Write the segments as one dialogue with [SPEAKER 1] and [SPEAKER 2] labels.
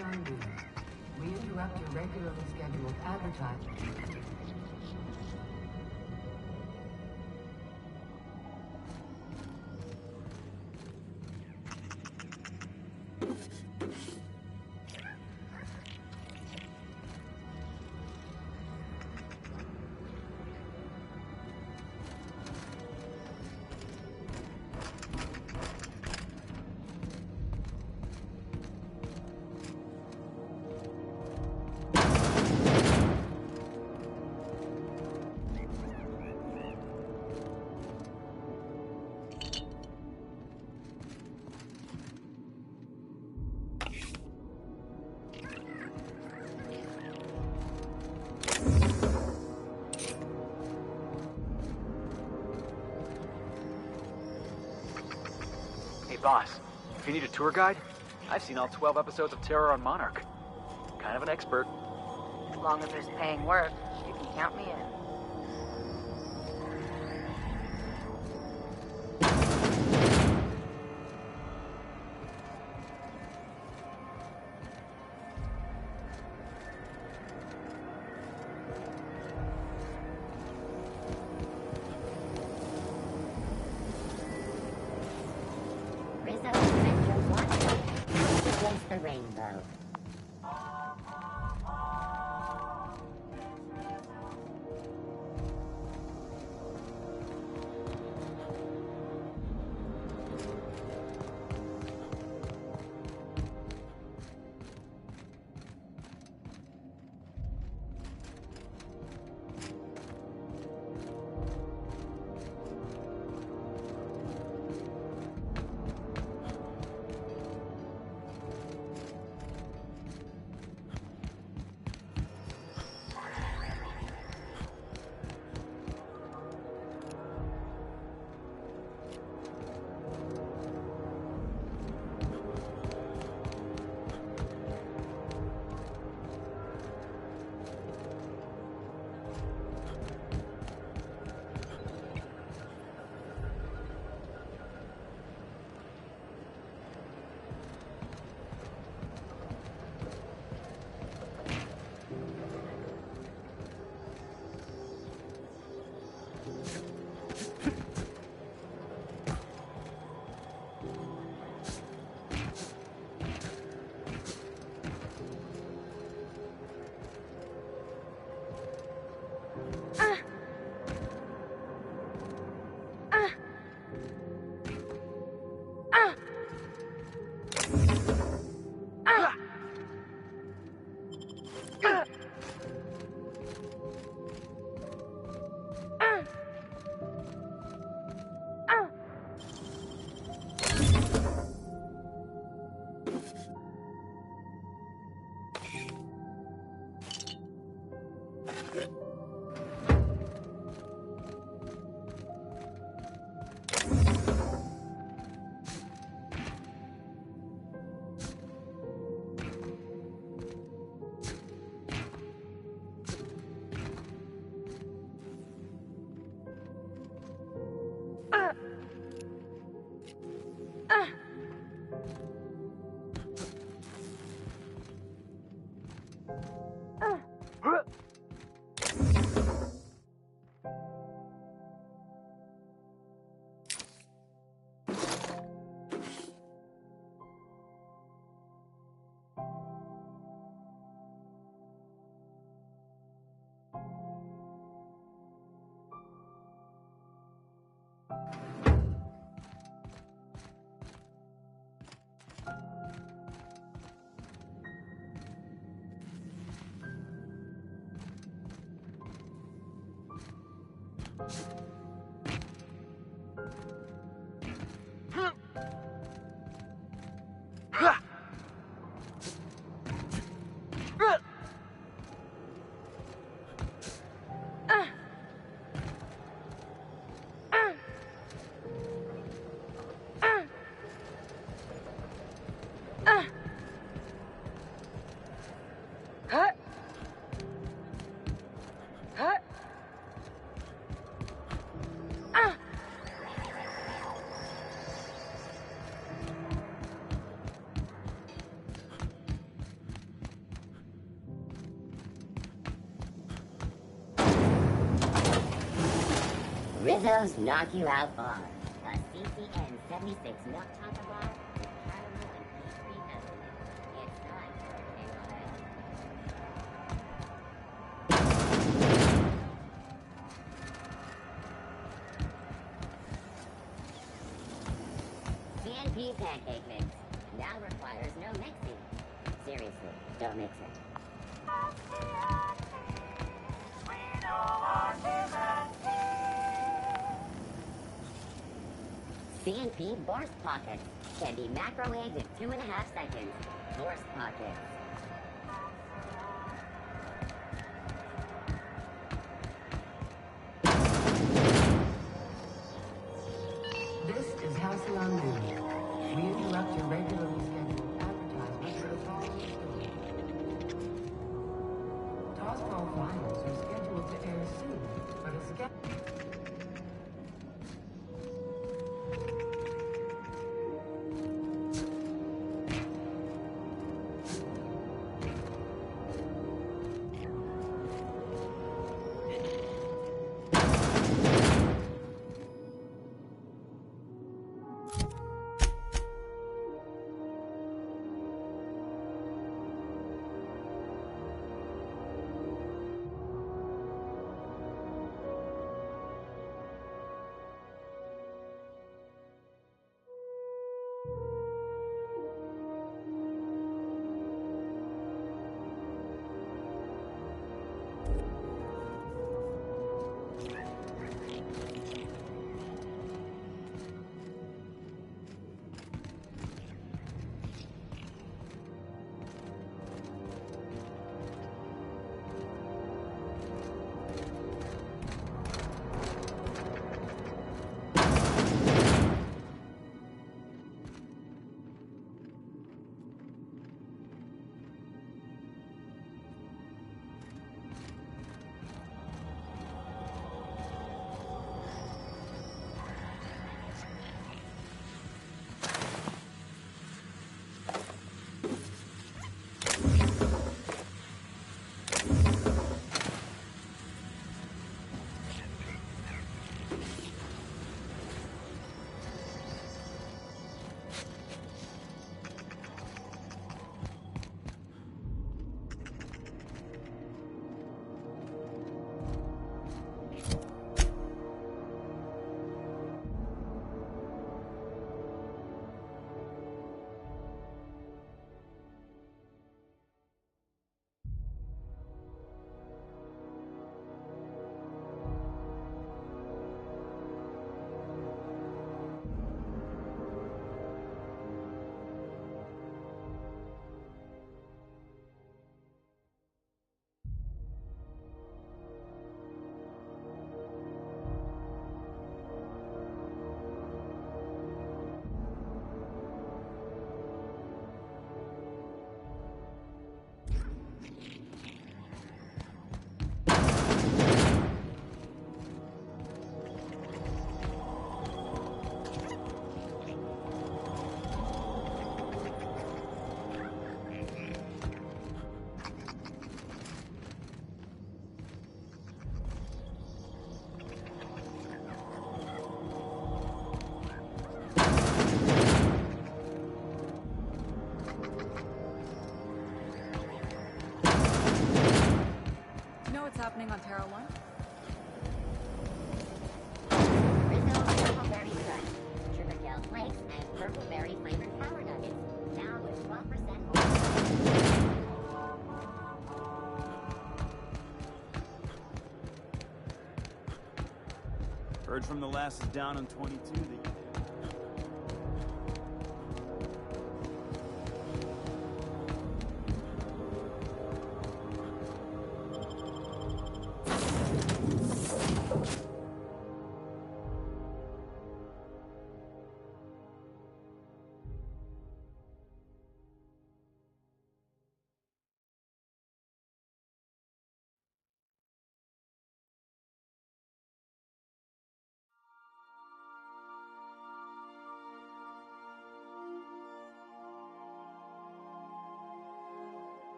[SPEAKER 1] PRV. We interrupt your regularly scheduled advertising.
[SPEAKER 2] Boss, if you need a tour guide, I've seen all 12 episodes of Terror on Monarch. Kind of an expert.
[SPEAKER 3] As long as there's paying work, you can count me in.
[SPEAKER 4] The rainbow. Rizzo's knock you out bar. A CCN 76 milk chocolate bar with caramel and peach cream estimate. It's time for a KOA. CNP pancake mix now requires no mixing. Seriously, don't mix it. CNP Borscht Pockets can be microwaved in 2.5 seconds. Borscht Pockets.
[SPEAKER 1] This is Halcyon News. We interrupt your regularly scheduled advertisement for the following story. Tosball finals are scheduled to air soon, but a schedule.
[SPEAKER 5] happening on Terra 1?
[SPEAKER 4] Rizzo purple berry crunch, sugar gel flakes, and purple berry flavored power nuggets. Now with 12% more.
[SPEAKER 6] Heard from the last is down on 22.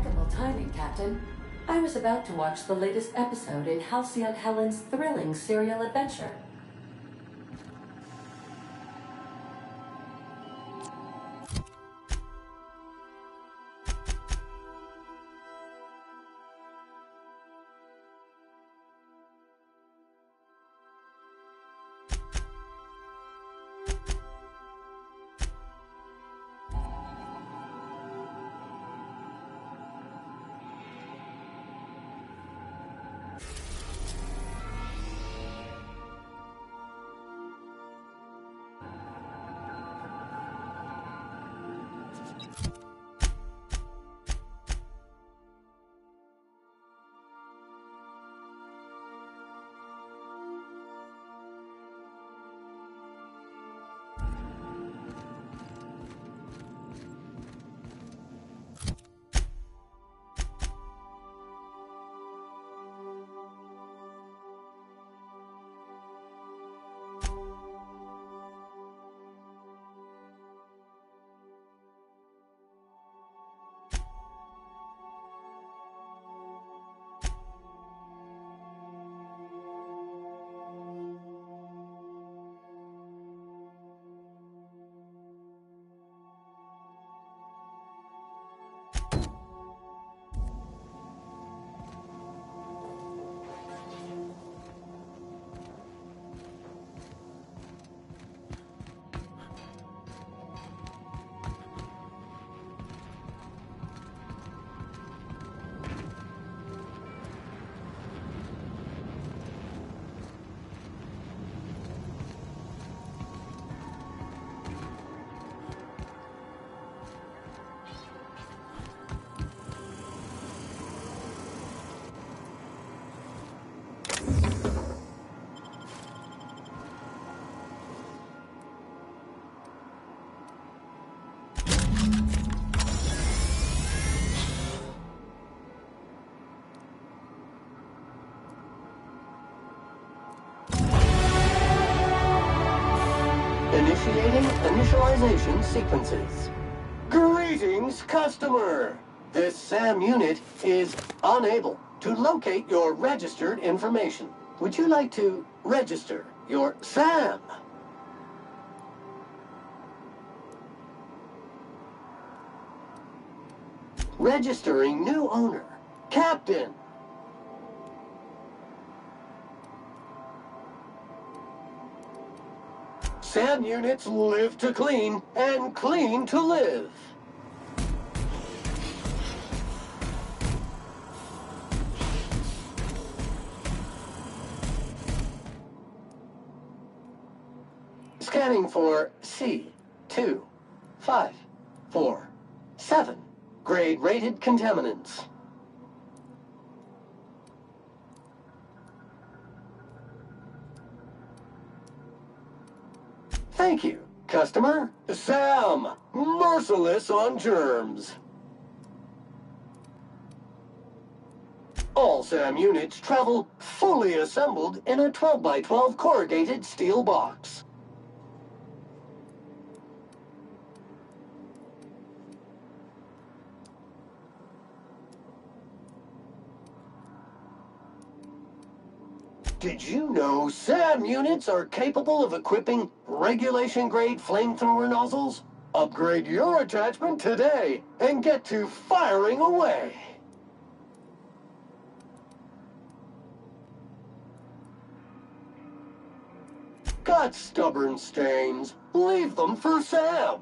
[SPEAKER 7] Impeccable timing, Captain. I was about to watch the latest episode in Halcyon Helen's thrilling serial adventure.
[SPEAKER 8] Initiating initialization sequences. Greetings, customer! This SAM unit is unable to locate your registered information. Would you like to register your SAM? Registering new owner. Captain. SAM units live to clean and clean to live. Scanning for C2547. Grade rated contaminants. Thank you, customer. SAM, merciless on germs. All SAM units travel fully assembled in a 12x12 corrugated steel box. Did you know SAM units are capable of equipping regulation-grade flamethrower nozzles? Upgrade your attachment today and get to firing away. Got stubborn stains? Leave them for Sam.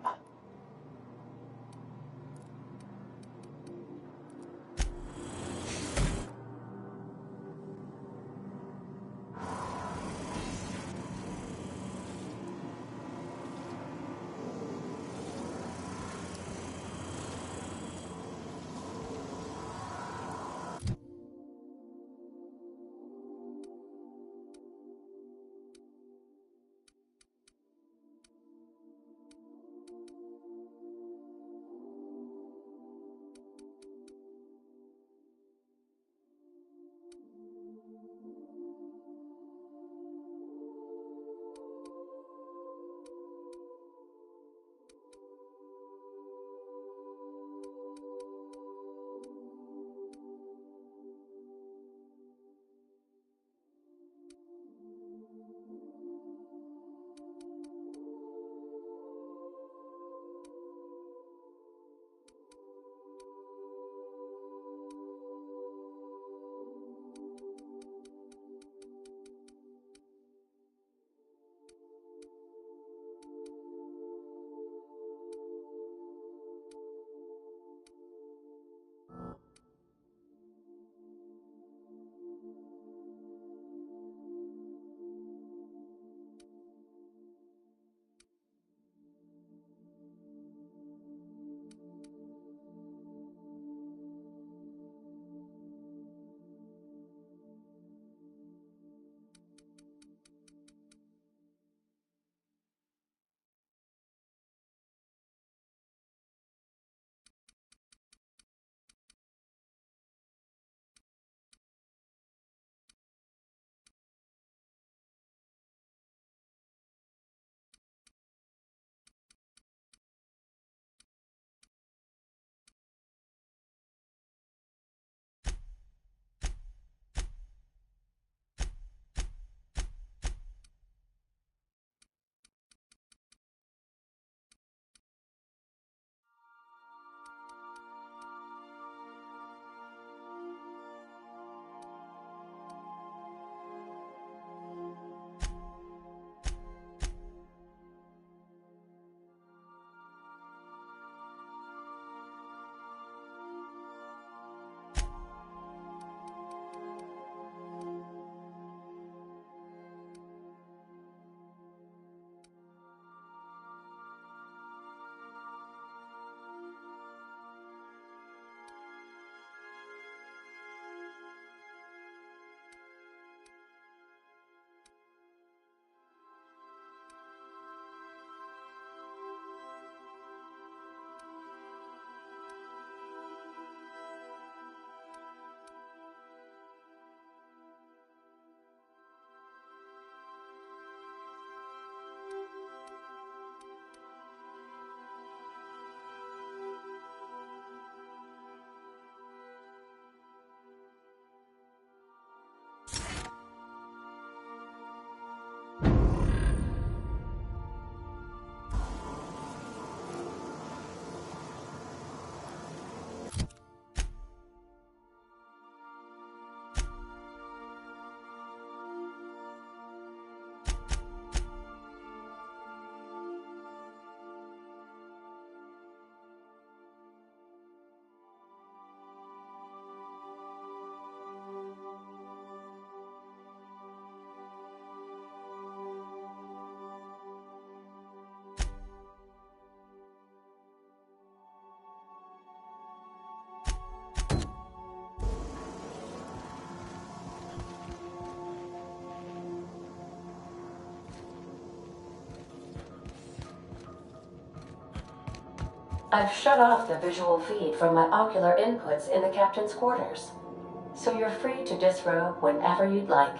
[SPEAKER 7] I've shut off the visual feed from my ocular inputs in the captain's quarters, so you're free to disrobe whenever you'd like.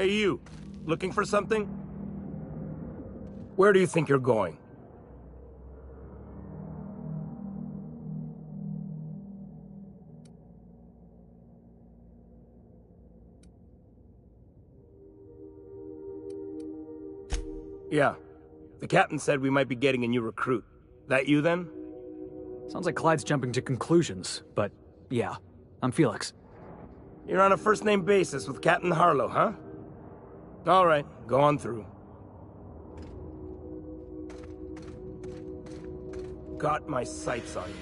[SPEAKER 9] Hey, you. Looking for something? Where do you think you're going? Yeah. The captain said we might be getting a new recruit. That you, then?
[SPEAKER 2] Sounds like Clyde's jumping to conclusions, but yeah, I'm Felix.
[SPEAKER 9] You're on a first-name basis with Captain Harlow, huh? All right, go on through. Got my sights on you.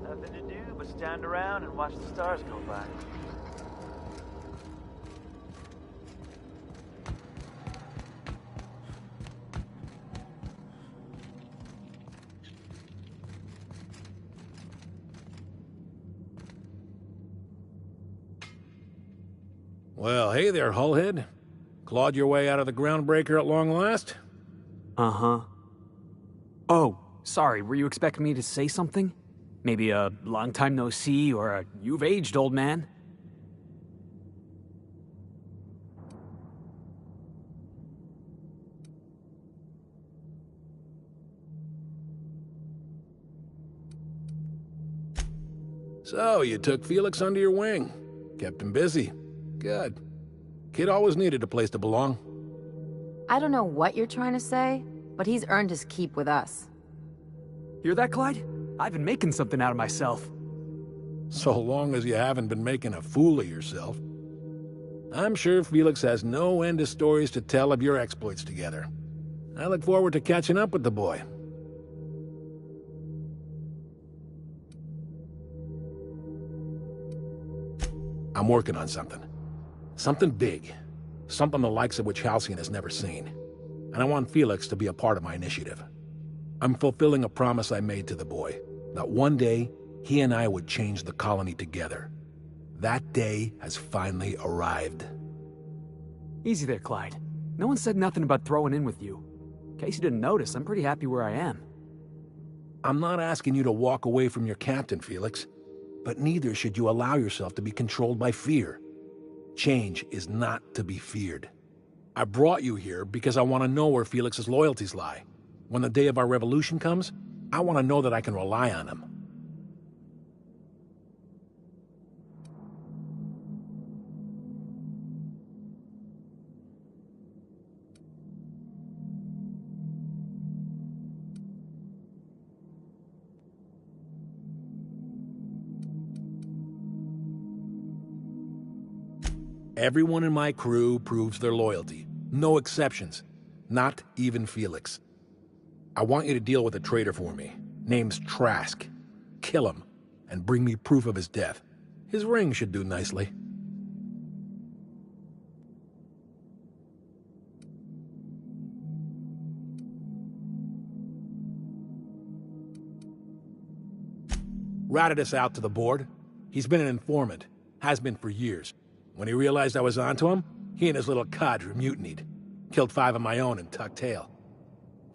[SPEAKER 2] Nothing to do but stand around and watch the stars go by.
[SPEAKER 10] Well, hey there, Hullhead. Clawed your way out of the groundbreaker at long last?
[SPEAKER 2] Uh-huh. Oh, sorry, were you expecting me to say something? Maybe a long time no see, or a you've aged, old man?
[SPEAKER 10] So, you took Felix under your wing. Kept him busy. Good. Kid always needed a place to belong.
[SPEAKER 3] I don't know what you're trying to say, but he's earned his keep with us.
[SPEAKER 2] Hear that, Clyde? I've been making something out of myself.
[SPEAKER 10] So long as you haven't been making a fool of yourself. I'm sure Felix has no end of stories to tell of your exploits together. I look forward to catching up with the boy. I'm working on something. Something big. Something the likes of which Halcyon has never seen. And I want Felix to be a part of my initiative. I'm fulfilling a promise I made to the boy, that one day, he and I would change the colony together. That day has finally arrived.
[SPEAKER 2] Easy there, Clyde. No one said nothing about throwing in with you. In case you didn't notice, I'm pretty happy where I am.
[SPEAKER 10] I'm not asking you to walk away from your captain, Felix. But neither should you allow yourself to be controlled by fear. Change is not to be feared. I brought you here because I want to know where Felix's loyalties lie. When the day of our revolution comes, I want to know that I can rely on him. Everyone in my crew proves their loyalty. No exceptions. Not even Felix. I want you to deal with a traitor for me. Name's Trask. Kill him, and bring me proof of his death. His ring should do nicely. Ratted us out to the board. He's been an informant. Has been for years. When he realized I was onto him, he and his little cadre mutinied. Killed 5 of my own and tucked tail.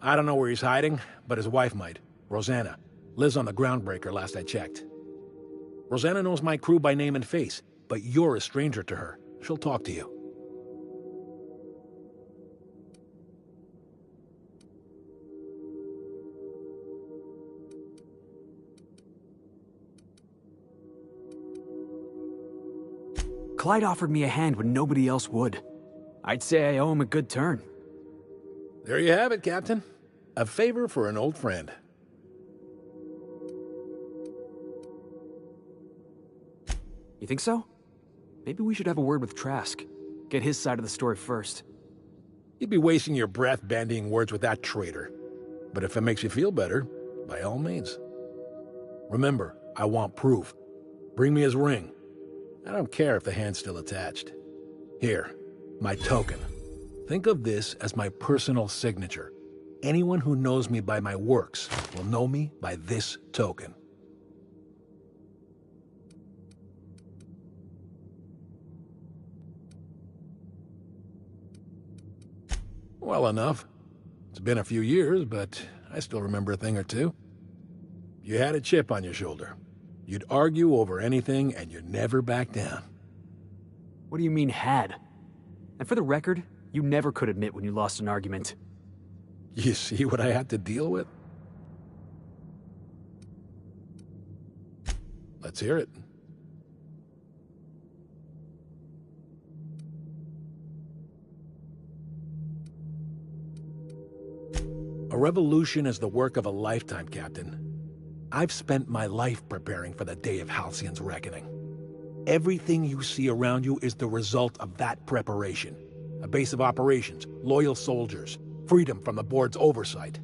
[SPEAKER 10] I don't know where he's hiding, but his wife might. Rosanna. Lives on the groundbreaker last I checked. Rosanna knows my crew by name and face, but you're a stranger to her. She'll talk to you.
[SPEAKER 2] Clyde offered me a hand when nobody else would. I'd say I owe him a good turn.
[SPEAKER 10] There you have it, Captain. A favor for an old friend.
[SPEAKER 2] You think so? Maybe we should have a word with Trask. Get his side of the story first.
[SPEAKER 10] You'd be wasting your breath bandying words with that traitor. But if it makes you feel better, by all means. Remember, I want proof. Bring me his ring. I don't care if the hand's still attached. Here, my token. Think of this as my personal signature. Anyone who knows me by my works will know me by this token. Well enough. It's been a few years, but I still remember a thing or two. You had a chip on your shoulder. You'd argue over anything, and you'd never back down.
[SPEAKER 2] What do you mean, had? And for the record, you never could admit when you lost an argument.
[SPEAKER 10] You see what I had to deal with? Let's hear it. A revolution is the work of a lifetime, Captain. I've spent my life preparing for the day of Halcyon's reckoning. Everything you see around you is the result of that preparation. A base of operations, loyal soldiers, freedom from the board's oversight.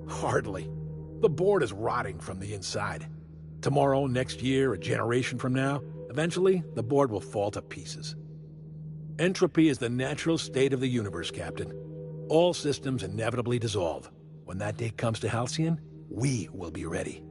[SPEAKER 10] Hardly. The board is rotting from the inside. Tomorrow, next year, a generation from now, eventually, the board will fall to pieces. Entropy is the natural state of the universe, Captain. All systems inevitably dissolve. When that day comes to Halcyon, we will be ready.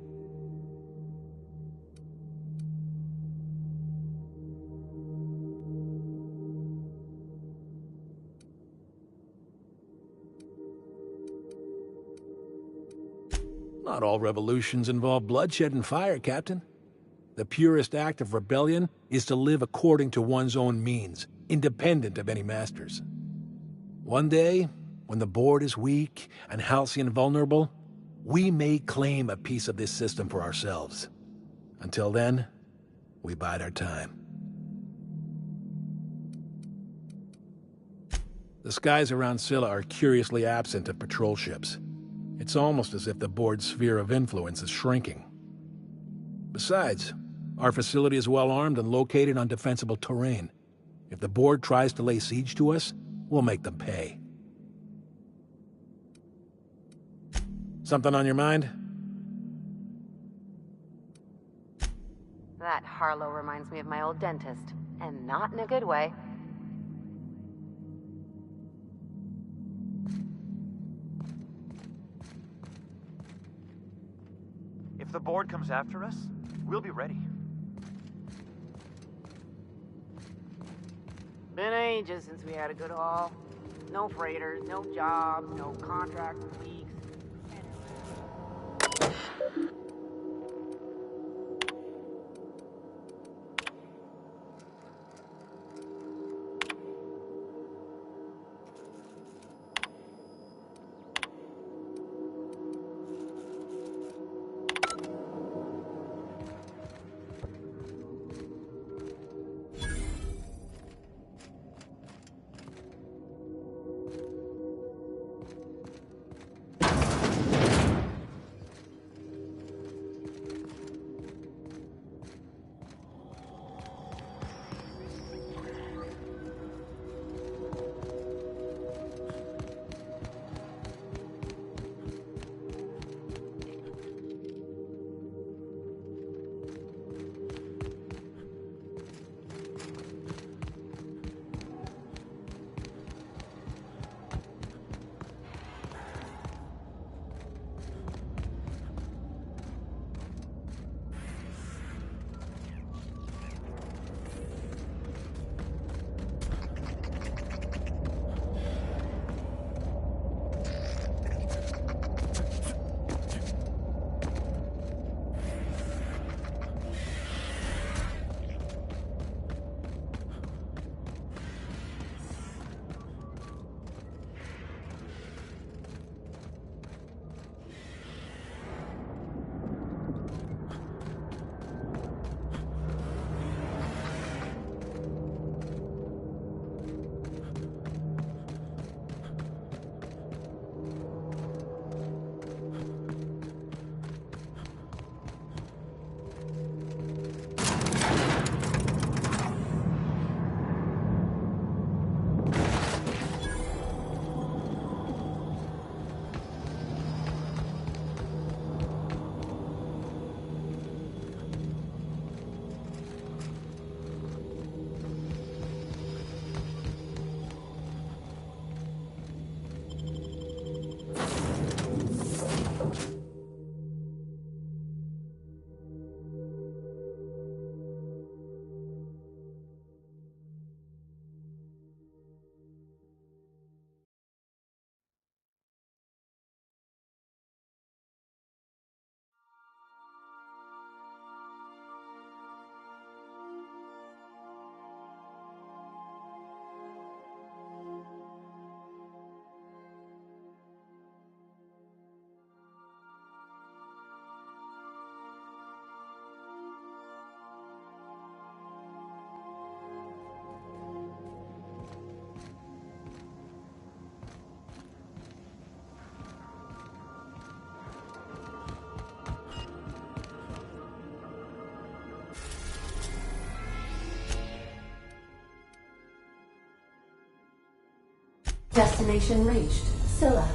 [SPEAKER 10] Not all revolutions involve bloodshed and fire, Captain. The purest act of rebellion is to live according to one's own means, independent of any masters. One day, when the board is weak and Halcyon vulnerable, we may claim a piece of this system for ourselves. Until then, we bide our time. The skies around Scylla are curiously absent of patrol ships. It's almost as if the board's sphere of influence is shrinking. Besides, our facility is well armed and located on defensible terrain. If the board tries to lay siege to us, we'll make them pay. Something on your mind?
[SPEAKER 3] That Harlow reminds me of my old dentist, and not in a good way.
[SPEAKER 6] If the board comes after us, we'll be ready.
[SPEAKER 11] Been ages since we had a good haul. No freighters, no jobs, no contracts for weeks.
[SPEAKER 7] Destination reached. Scylla.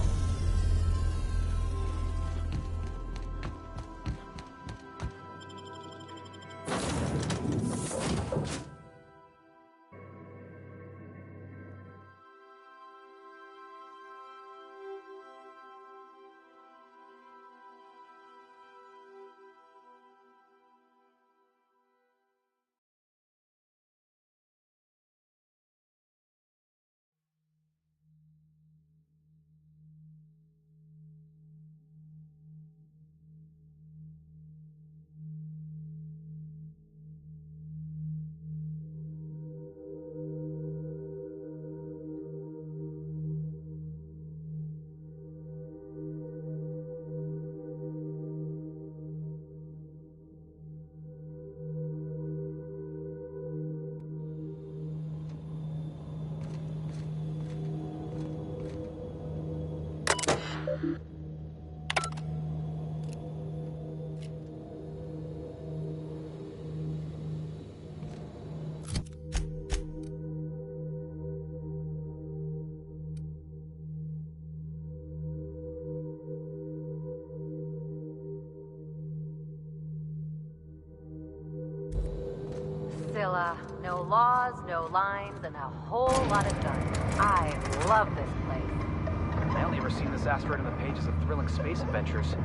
[SPEAKER 3] Scylla. No laws, no lines, and a whole lot of guns. I love this place.
[SPEAKER 6] I only ever seen this asteroid in the pages of thrilling space adventures.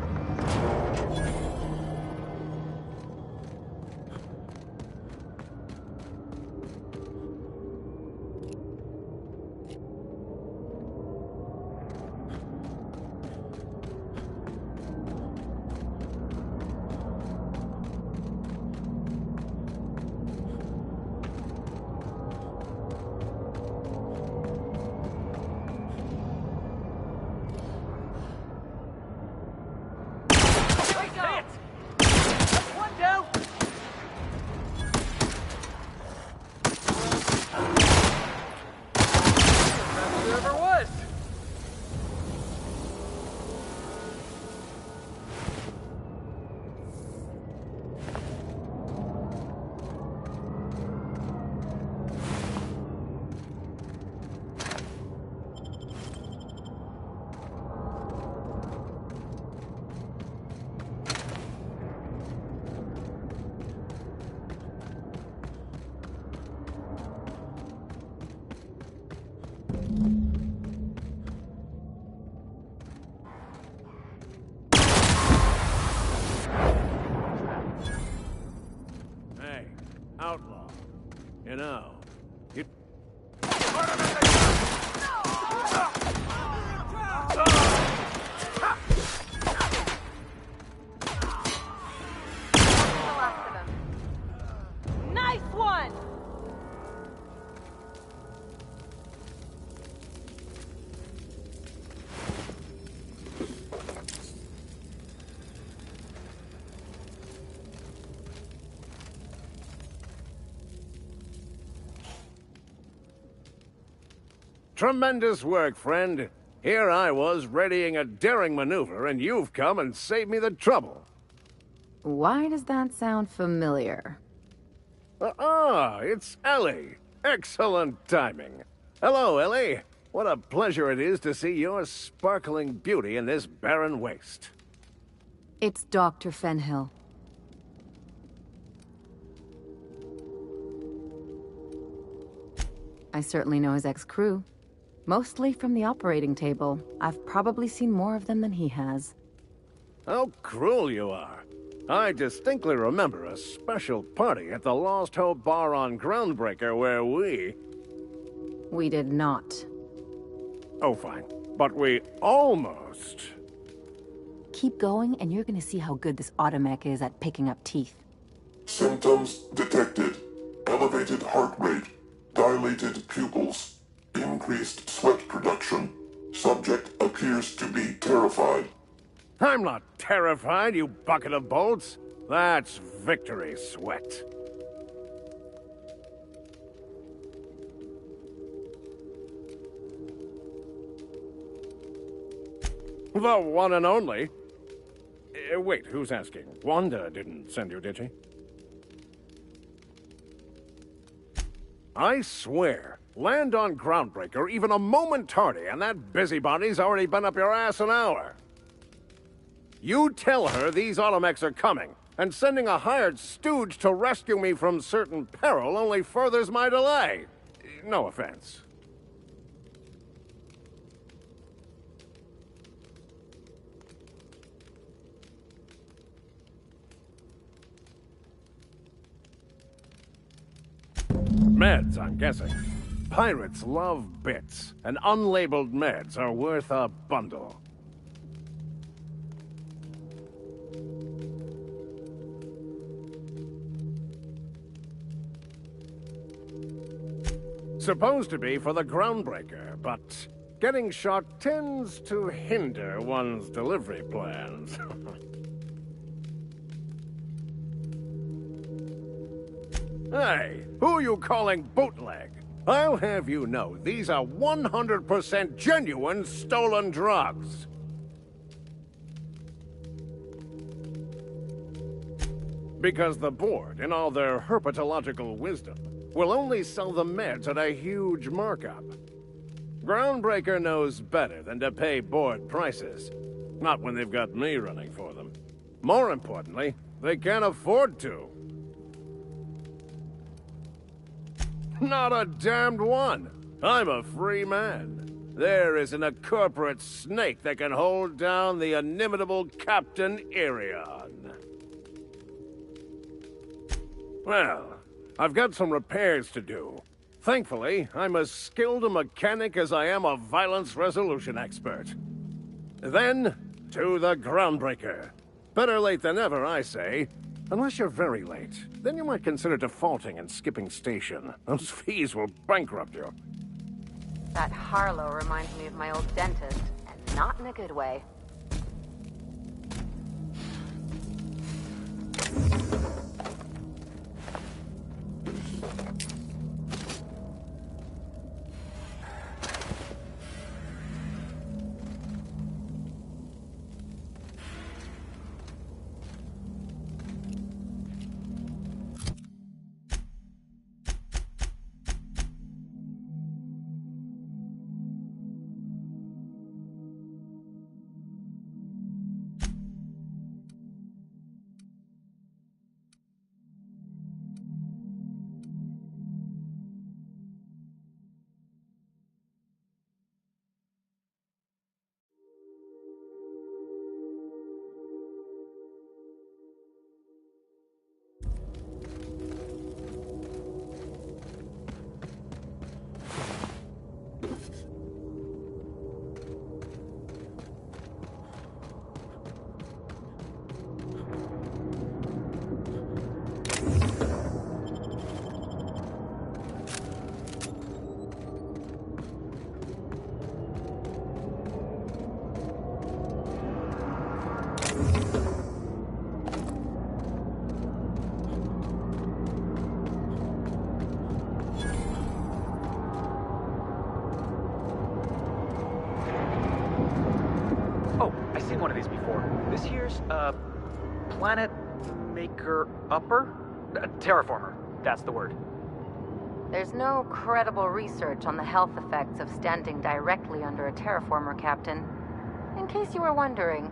[SPEAKER 12] Outlaw. You know, you...
[SPEAKER 3] Nice one!
[SPEAKER 12] Tremendous work, friend. Here I was readying a daring maneuver, and you've come and saved me the trouble.
[SPEAKER 3] Why does that sound familiar?
[SPEAKER 12] It's Ellie. Excellent timing. Hello, Ellie. What a pleasure it is to see your sparkling beauty in this barren waste.
[SPEAKER 3] It's Dr. Fenhill. I certainly know his ex-crew. Mostly from the operating table. I've probably seen more of them than he has.
[SPEAKER 12] How cruel you are. I distinctly remember a special party at the Lost Hope Bar on Groundbreaker where
[SPEAKER 3] We did not.
[SPEAKER 12] Oh, fine. But we almost...
[SPEAKER 3] Keep going, and you're gonna see how good this automech is at picking up teeth.
[SPEAKER 13] Symptoms detected. Elevated heart rate. Dilated pupils. Increased sweat production. Subject appears to be terrified.
[SPEAKER 12] I'm not terrified, you bucket of bolts. That's victory sweat. The one and only. Wait, who's asking? Wanda didn't send you, did she? I swear, Land on Groundbreaker even a moment tardy, and that busybody's already been up your ass an hour. You tell her these automechs are coming, and sending a hired stooge to rescue me from certain peril only furthers my delay. No offense. Meds, I'm guessing. Pirates love bits, and unlabeled meds are worth a bundle. Supposed to be for the Groundbreaker, but getting shot tends to hinder one's delivery plans. Hey, who are you calling bootleg? I'll have you know, these are 100% genuine stolen drugs. Because the board, in all their herpetological wisdom, will only sell the meds at a huge markup. Groundbreaker knows better than to pay board prices. Not when they've got me running for them. More importantly, they can't afford to. Not a damned one. I'm a free man. There isn't a corporate snake that can hold down the inimitable Captain Irion. Well, I've got some repairs to do. Thankfully, I'm as skilled a mechanic as I am a violence resolution expert. Then, to the Groundbreaker. Better late than never, I say. Unless you're very late, then you might consider defaulting and skipping station. Those fees will bankrupt you.
[SPEAKER 3] That Harlow reminds me of my old dentist, and not in a good way.
[SPEAKER 2] One of these before. This here's, Planet Maker Upper? Terraformer, that's the word.
[SPEAKER 3] There's no credible research on the health effects of standing directly under a terraformer, Captain. In case you were wondering.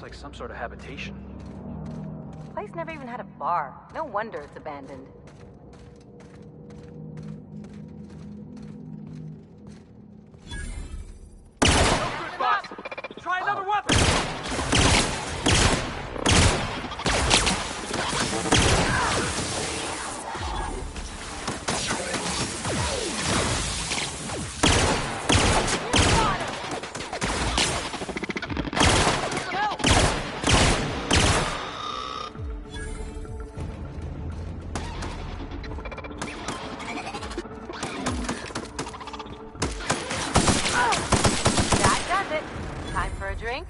[SPEAKER 2] like some sort of habitation.
[SPEAKER 3] The place never even had a bar. No wonder it's abandoned.
[SPEAKER 6] Try another weapon!
[SPEAKER 3] That does it. Time for a drink?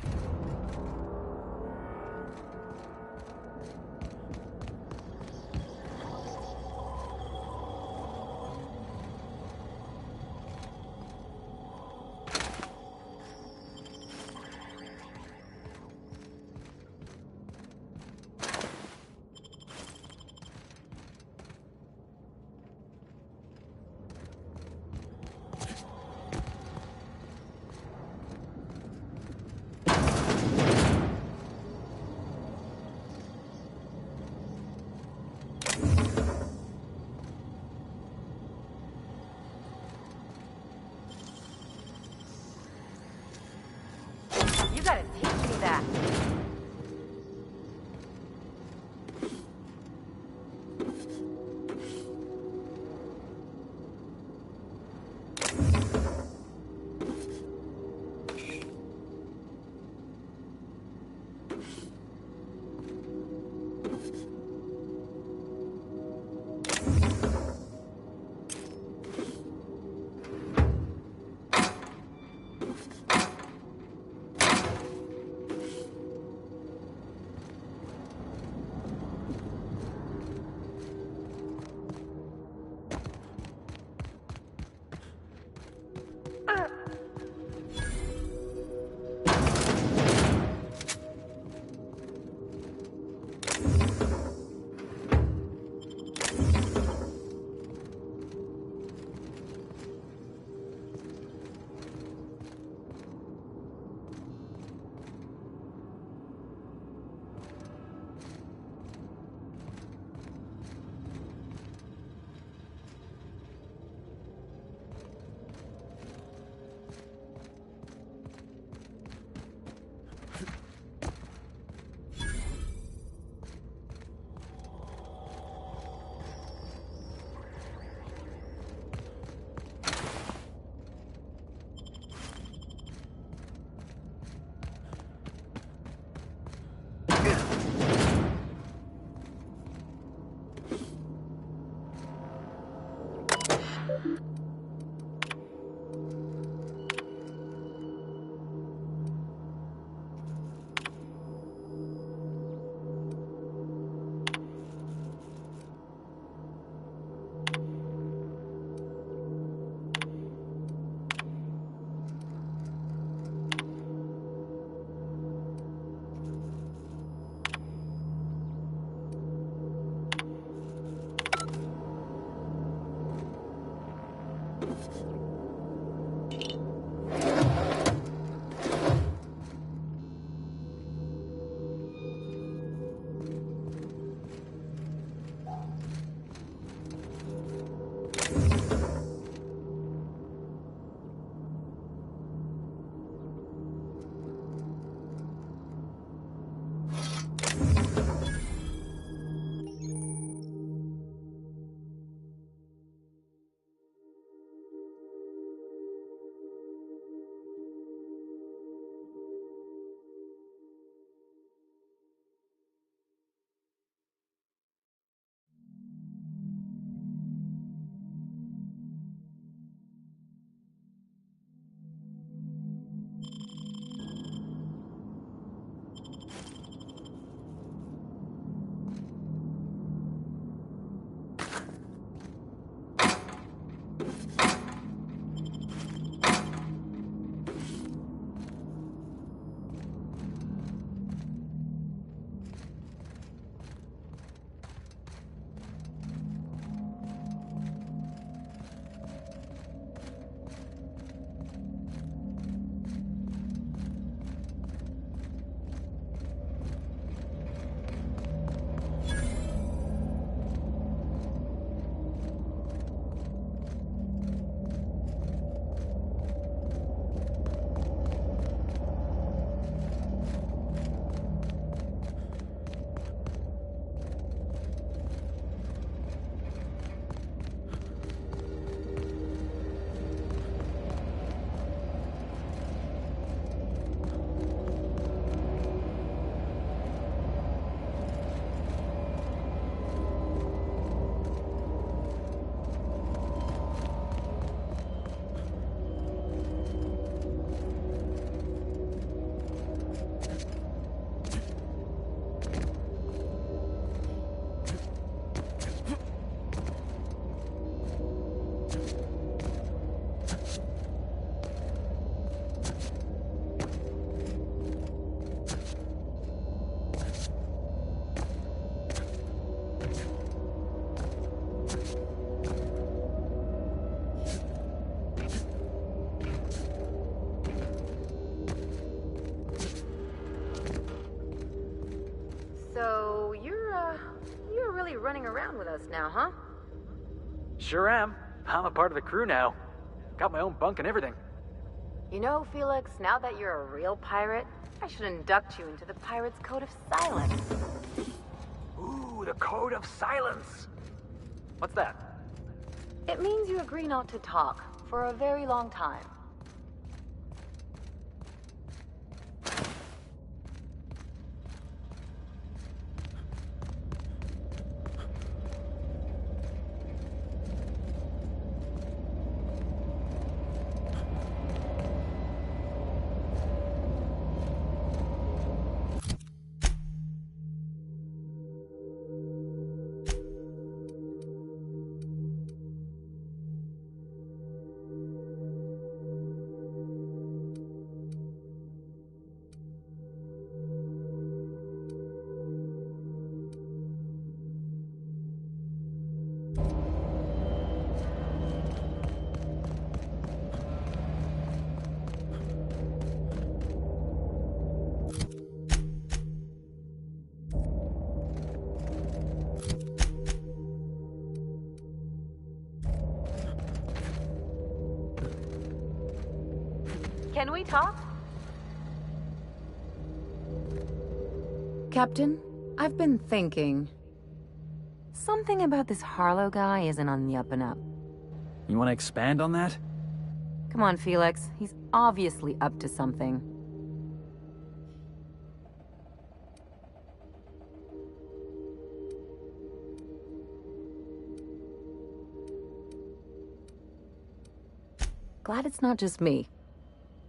[SPEAKER 3] You gotta teach me that. around with us now, huh?
[SPEAKER 2] Sure am. I'm a part of the crew now. Got my own bunk and everything.
[SPEAKER 3] You know, Felix, now that you're a real pirate, I should induct you into the Pirate's Code of Silence.
[SPEAKER 2] Ooh, the Code of Silence. What's that?
[SPEAKER 3] It means you agree not to talk for a very long time. Can we talk? Captain, I've been thinking. Something about this Harlow guy isn't on the up and up.
[SPEAKER 2] You want to expand on that?
[SPEAKER 3] Come on, Felix. He's obviously up to something. Glad it's not just me.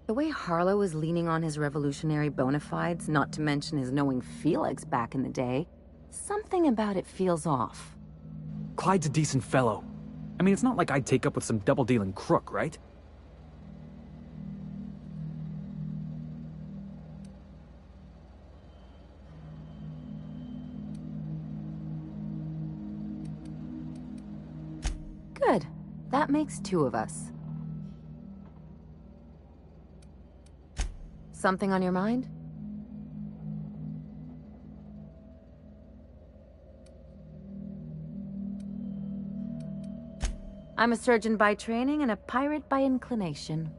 [SPEAKER 3] The way Harlow is leaning on his revolutionary bona fides, not to mention his knowing Felix back in the day, something about it feels off.
[SPEAKER 2] Clyde's a decent fellow. I mean, it's not like I'd take up with some double-dealing crook, right?
[SPEAKER 3] Good. That makes two of us. Something on your mind? I'm a surgeon by training and a pirate by inclination.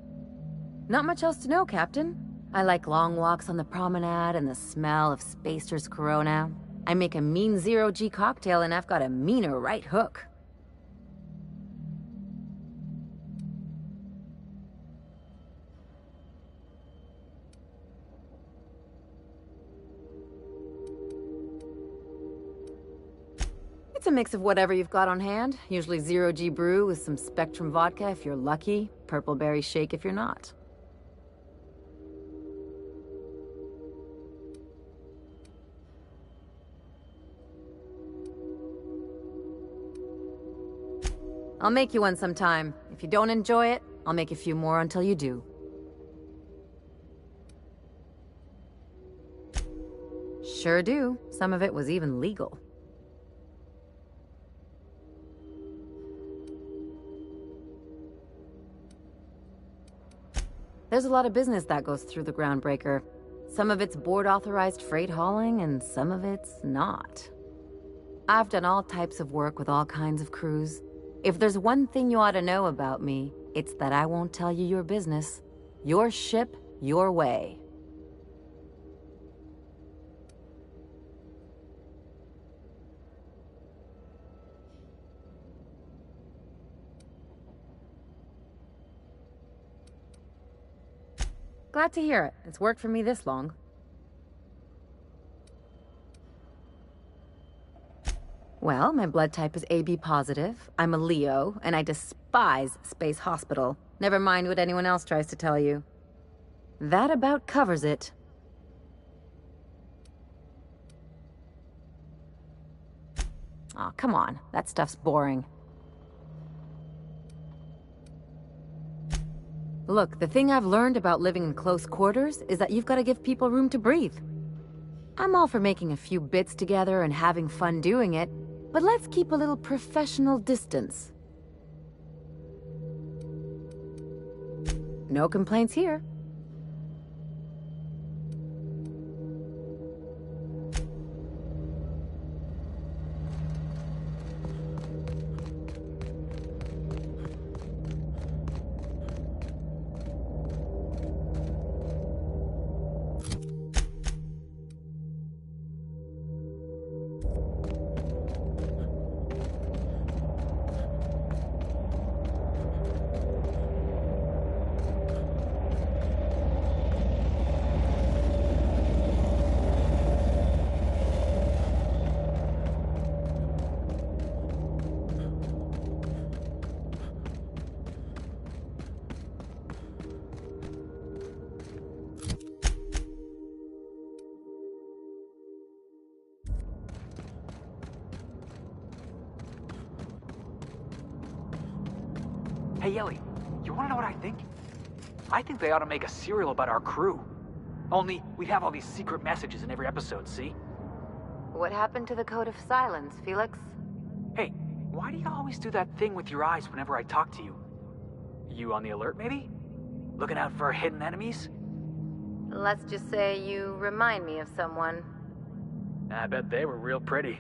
[SPEAKER 3] Not much else to know, Captain. I like long walks on the promenade and the smell of Spacer's Corona. I make a mean zero-G cocktail and I've got a meaner right hook. It's a mix of whatever you've got on hand. Usually zero-G brew with some Spectrum vodka if you're lucky, purple berry shake if you're not. I'll make you one sometime. If you don't enjoy it, I'll make a few more until you do. Sure do. Some of it was even legal. There's a lot of business that goes through the Groundbreaker. Some of it's board-authorized freight hauling, and some of it's not. I've done all types of work with all kinds of crews. If there's one thing you ought to know about me, it's that I won't tell you your business. Your ship, your way. Glad to hear it. It's worked for me this long. Well, my blood type is AB positive. I'm a Leo, and I despise Space Hospital. Never mind what anyone else tries to tell you. That about covers it. Aw, come on. That stuff's boring. Look, the thing I've learned about living in close quarters is that you've got to give people room to breathe. I'm all for making a few bits together and having fun doing it, but let's keep a little professional distance. No complaints here.
[SPEAKER 2] Hey, Ellie, you wanna know what I think? I think they ought to make a serial about our crew. Only, we'd have all these secret messages in every episode, see?
[SPEAKER 3] What happened to the Code of Silence, Felix?
[SPEAKER 2] Hey, why do you always do that thing with your eyes whenever I talk to you? You on the alert, maybe? Looking out for hidden enemies?
[SPEAKER 3] Let's just say you remind me of someone.
[SPEAKER 2] I bet they were real pretty.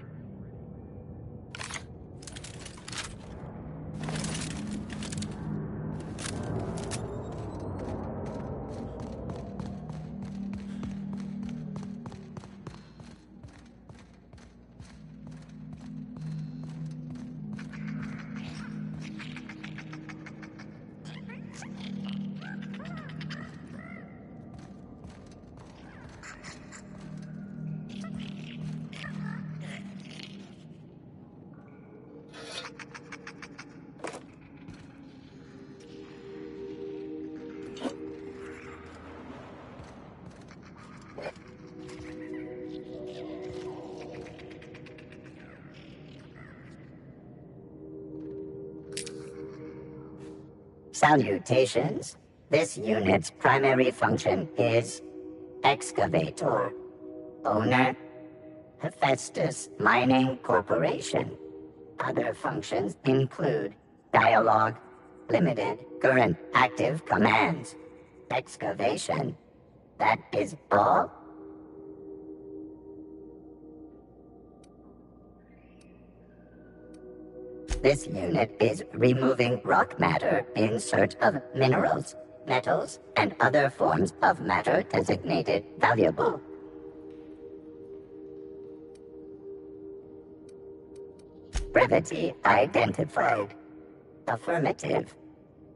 [SPEAKER 4] Salutations. This unit's primary function is excavator. Owner, Hephaestus Mining Corporation. Other functions include dialogue, limited current active commands, excavation. That is all. This unit is removing rock matter in search of minerals, metals, and other forms of matter designated valuable. Brevity identified. Affirmative.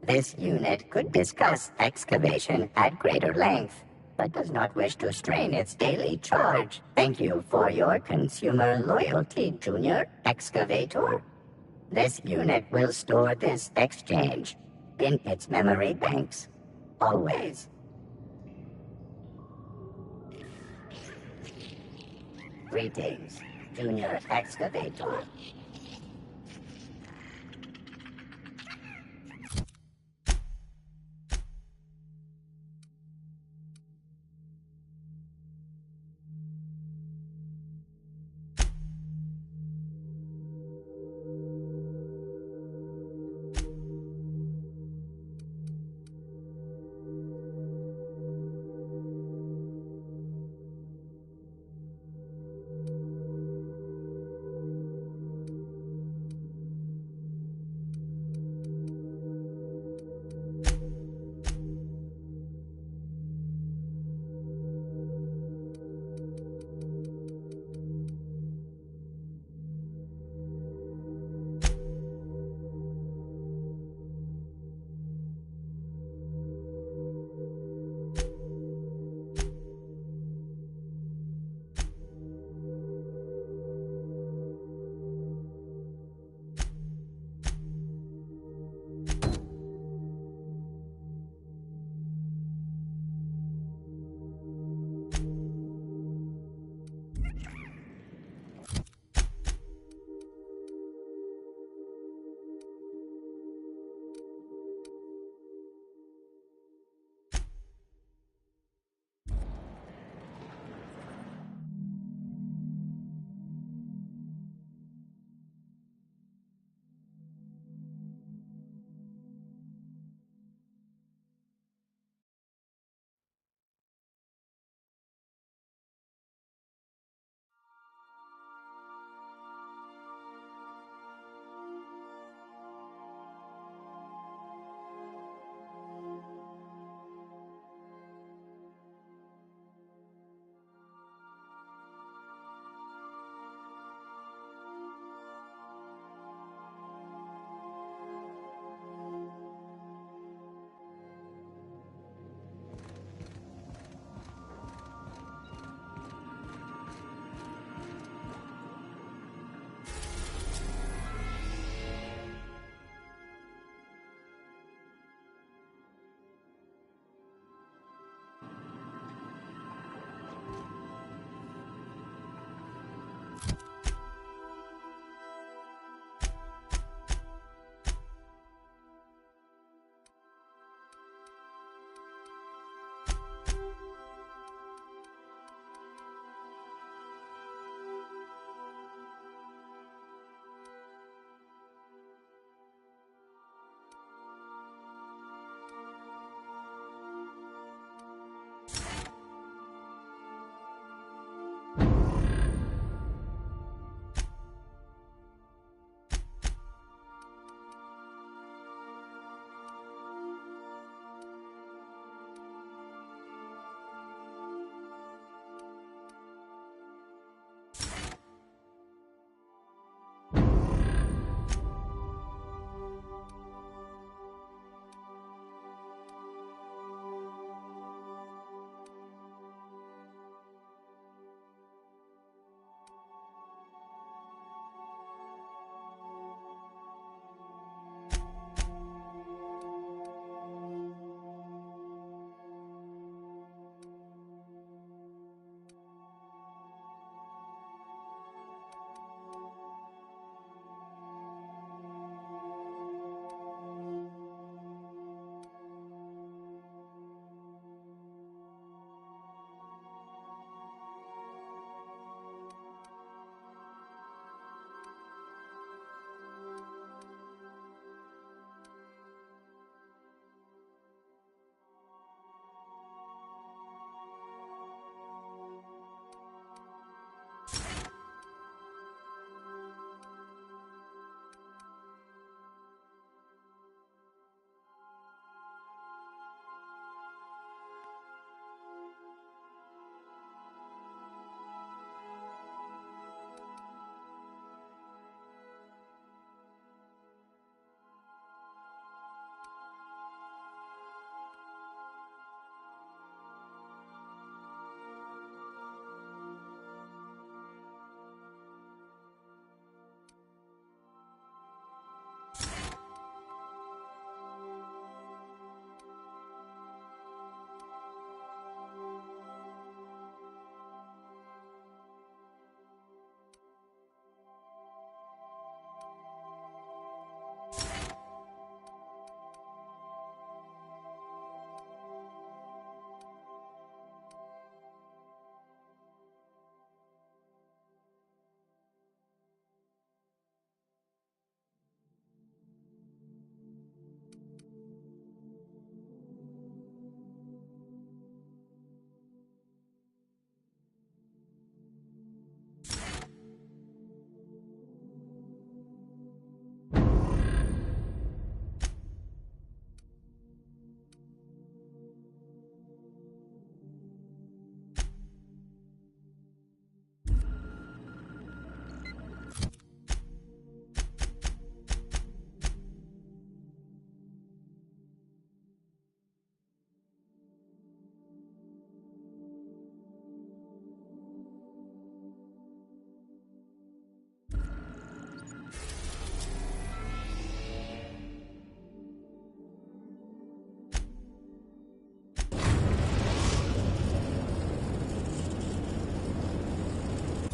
[SPEAKER 4] This unit could discuss excavation at greater length, but does not wish to strain its daily charge. Thank you for your consumer loyalty, Junior Excavator. This unit will store this exchange in its memory banks, always. Greetings, Junior Excavator.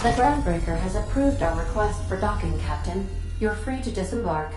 [SPEAKER 7] The groundbreaker has approved our request for docking, Captain. You're free to disembark.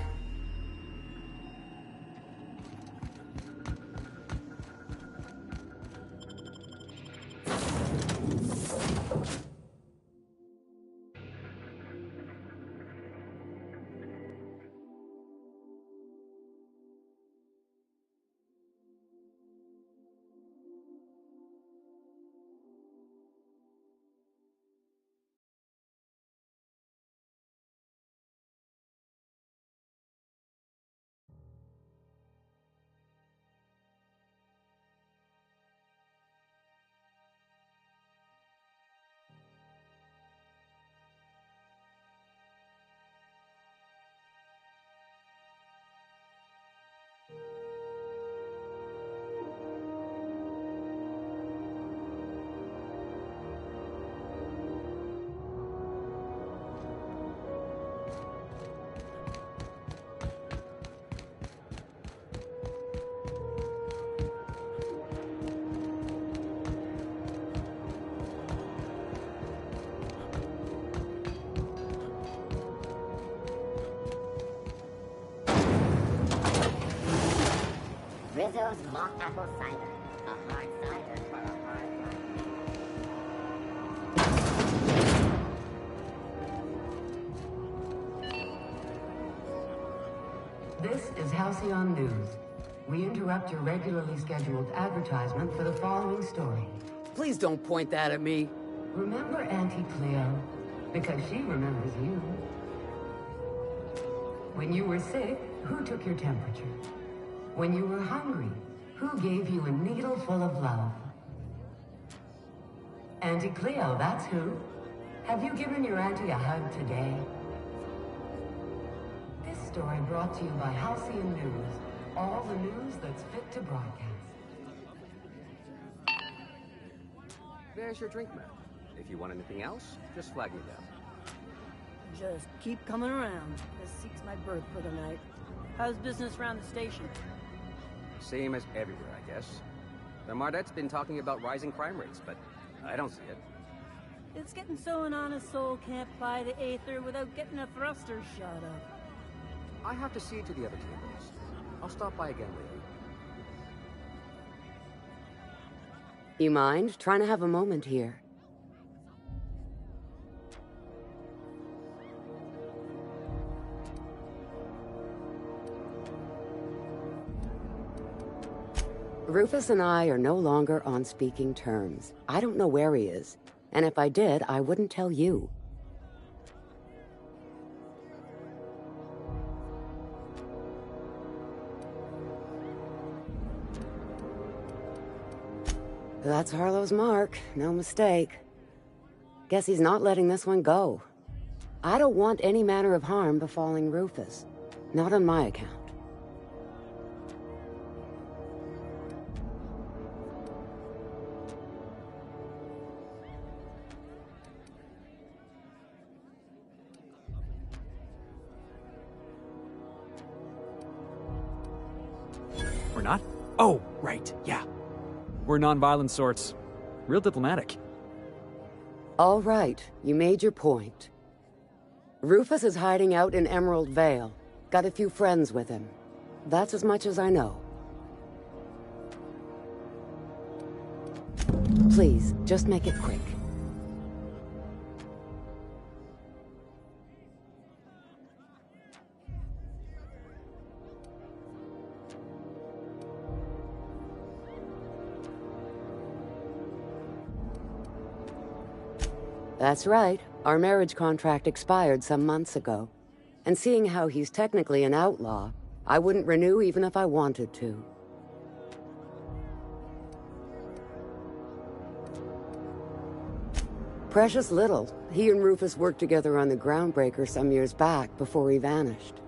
[SPEAKER 4] Rizzo's mock apple cider. A hard cider for a hard life.
[SPEAKER 1] This is Halcyon News. We interrupt your regularly scheduled advertisement for the following story.
[SPEAKER 11] Please don't point that at me.
[SPEAKER 1] Remember Auntie Cleo? Because she remembers you. When you were sick, who took your temperature? When you were hungry, who gave you a needle full of love? Auntie Cleo, that's who. Have you given your auntie a hug today? This story brought to you by Halcyon News. All the news that's fit to broadcast.
[SPEAKER 14] There's your drink, ma'am. If you want anything else, just flag me down.
[SPEAKER 15] Just keep coming around. This seeks my berth for the night. How's business around the station?
[SPEAKER 14] Same as everywhere, I guess. The Mardette's been talking about rising crime rates, but I don't see it.
[SPEAKER 15] It's getting so an honest soul can't ply the Aether without getting a thruster shot up.
[SPEAKER 14] I have to see to the other tables. I'll stop by again later.
[SPEAKER 16] You mind? Trying to have a moment here. Rufus and I are no longer on speaking terms. I don't know where he is, and if I did, I wouldn't tell you. That's Harlow's mark, no mistake. Guess he's not letting this one go. I don't want any manner of harm befalling Rufus. Not on my account.
[SPEAKER 2] We're not? Oh, right, yeah. We're non-violent sorts. Real diplomatic.
[SPEAKER 16] All right, you made your point. Rufus is hiding out in Emerald Vale. Got a few friends with him. That's as much as I know. Please, just make it quick. That's right. Our marriage contract expired some months ago. And seeing how he's technically an outlaw, I wouldn't renew even if I wanted to. Precious little. He and Rufus worked together on the Groundbreaker some years back before he vanished.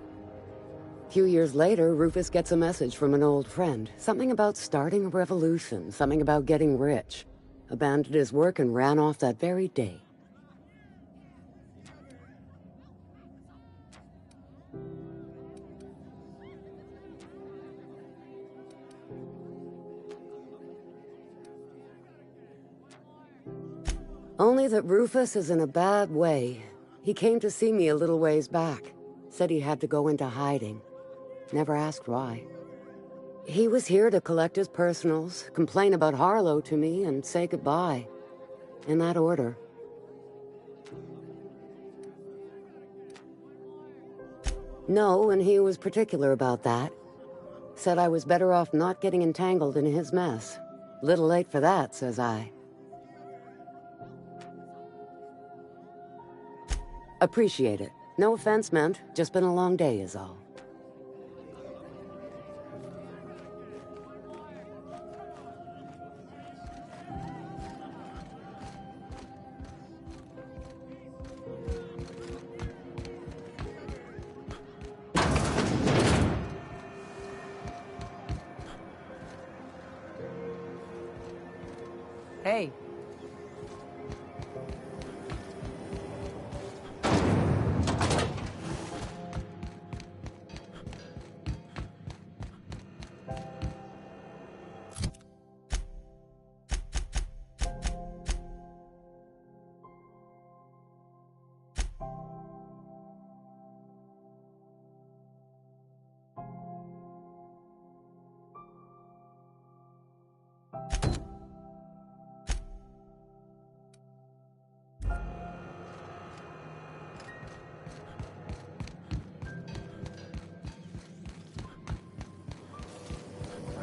[SPEAKER 16] A few years later, Rufus gets a message from an old friend. Something about starting a revolution, something about getting rich. Abandoned his work and ran off that very day. Only that Rufus is in a bad way. He came to see me a little ways back. Said he had to go into hiding. Never asked why. He was here to collect his personals, complain about Harlow to me, and say goodbye. In that order. No, and he was particular about that. Said I was better off not getting entangled in his mess. Little late for that, says I. Appreciate it. No offense meant, just been a long day is all.
[SPEAKER 11] Hey.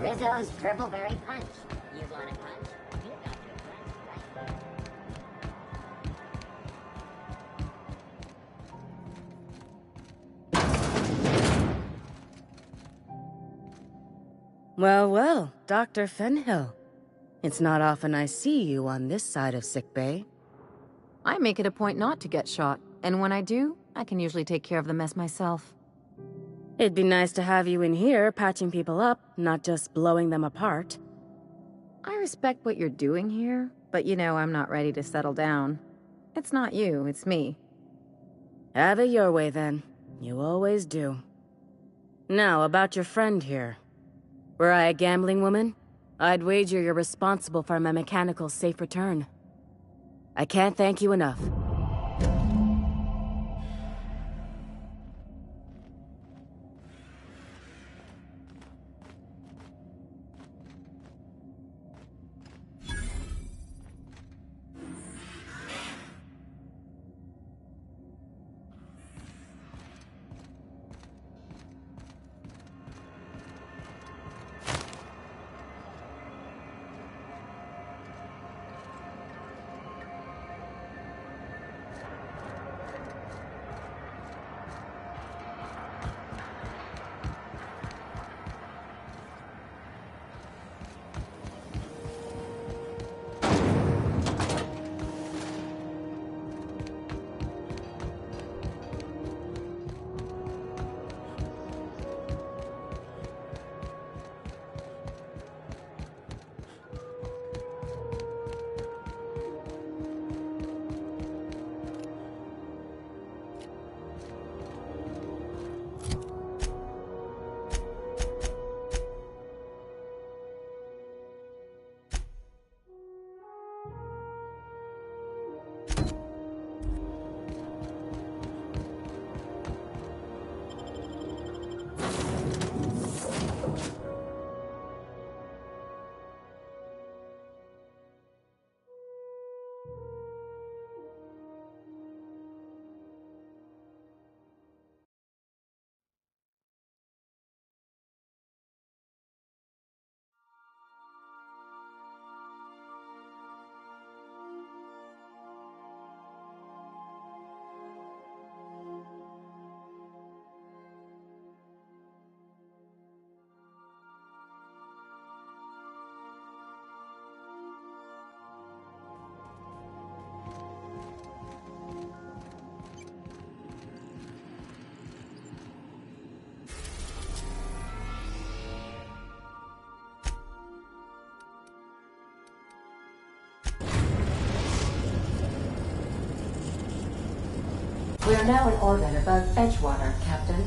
[SPEAKER 4] Rizzo's Purpleberry Punch. You want a punch? You got your punch right there.
[SPEAKER 17] Well, well, Dr. Fenhill. It's not often I see you on this side of sickbay.
[SPEAKER 3] I make it a point not to get shot, and when I do, I can usually take care of the mess myself.
[SPEAKER 17] It'd be nice to have you in here patching people up, not just blowing them apart.
[SPEAKER 3] I respect what you're doing here, but you know I'm not ready to settle down. It's not you, it's me.
[SPEAKER 17] Have it your way then. You always do. Now, about your friend here. Were I a gambling woman, I'd wager you're responsible for my mechanical safe return. I can't thank you enough.
[SPEAKER 7] We are now in orbit above Edgewater, Captain.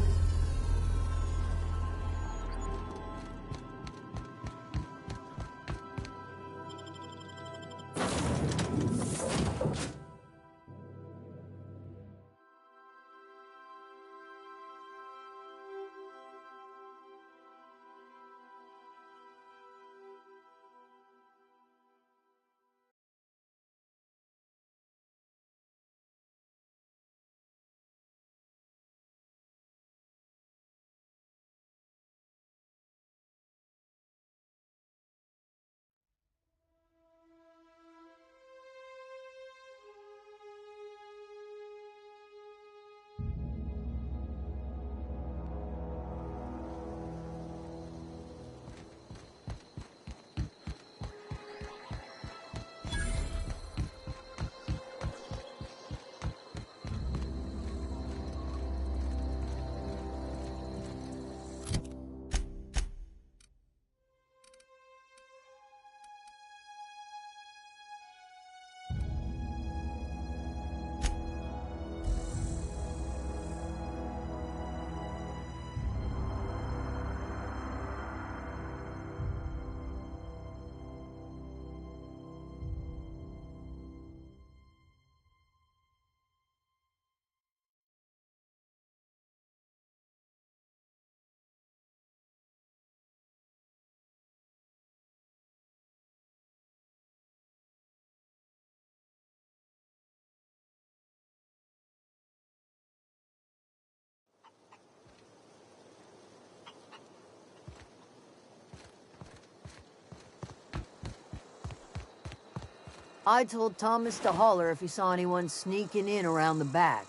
[SPEAKER 15] I told Thomas to holler if he saw anyone sneaking in around the back.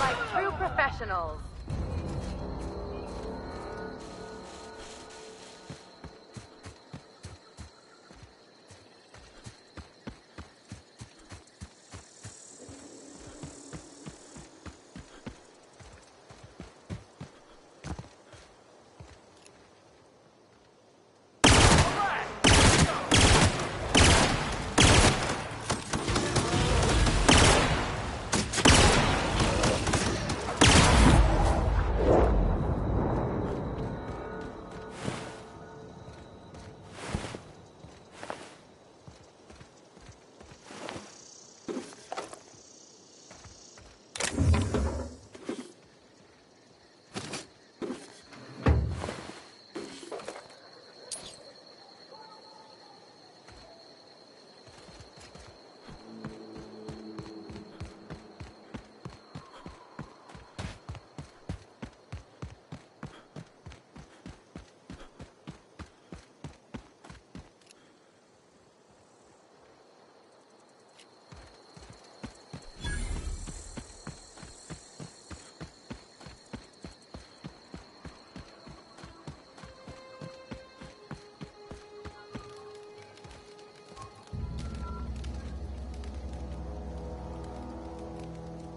[SPEAKER 3] Like true professionals.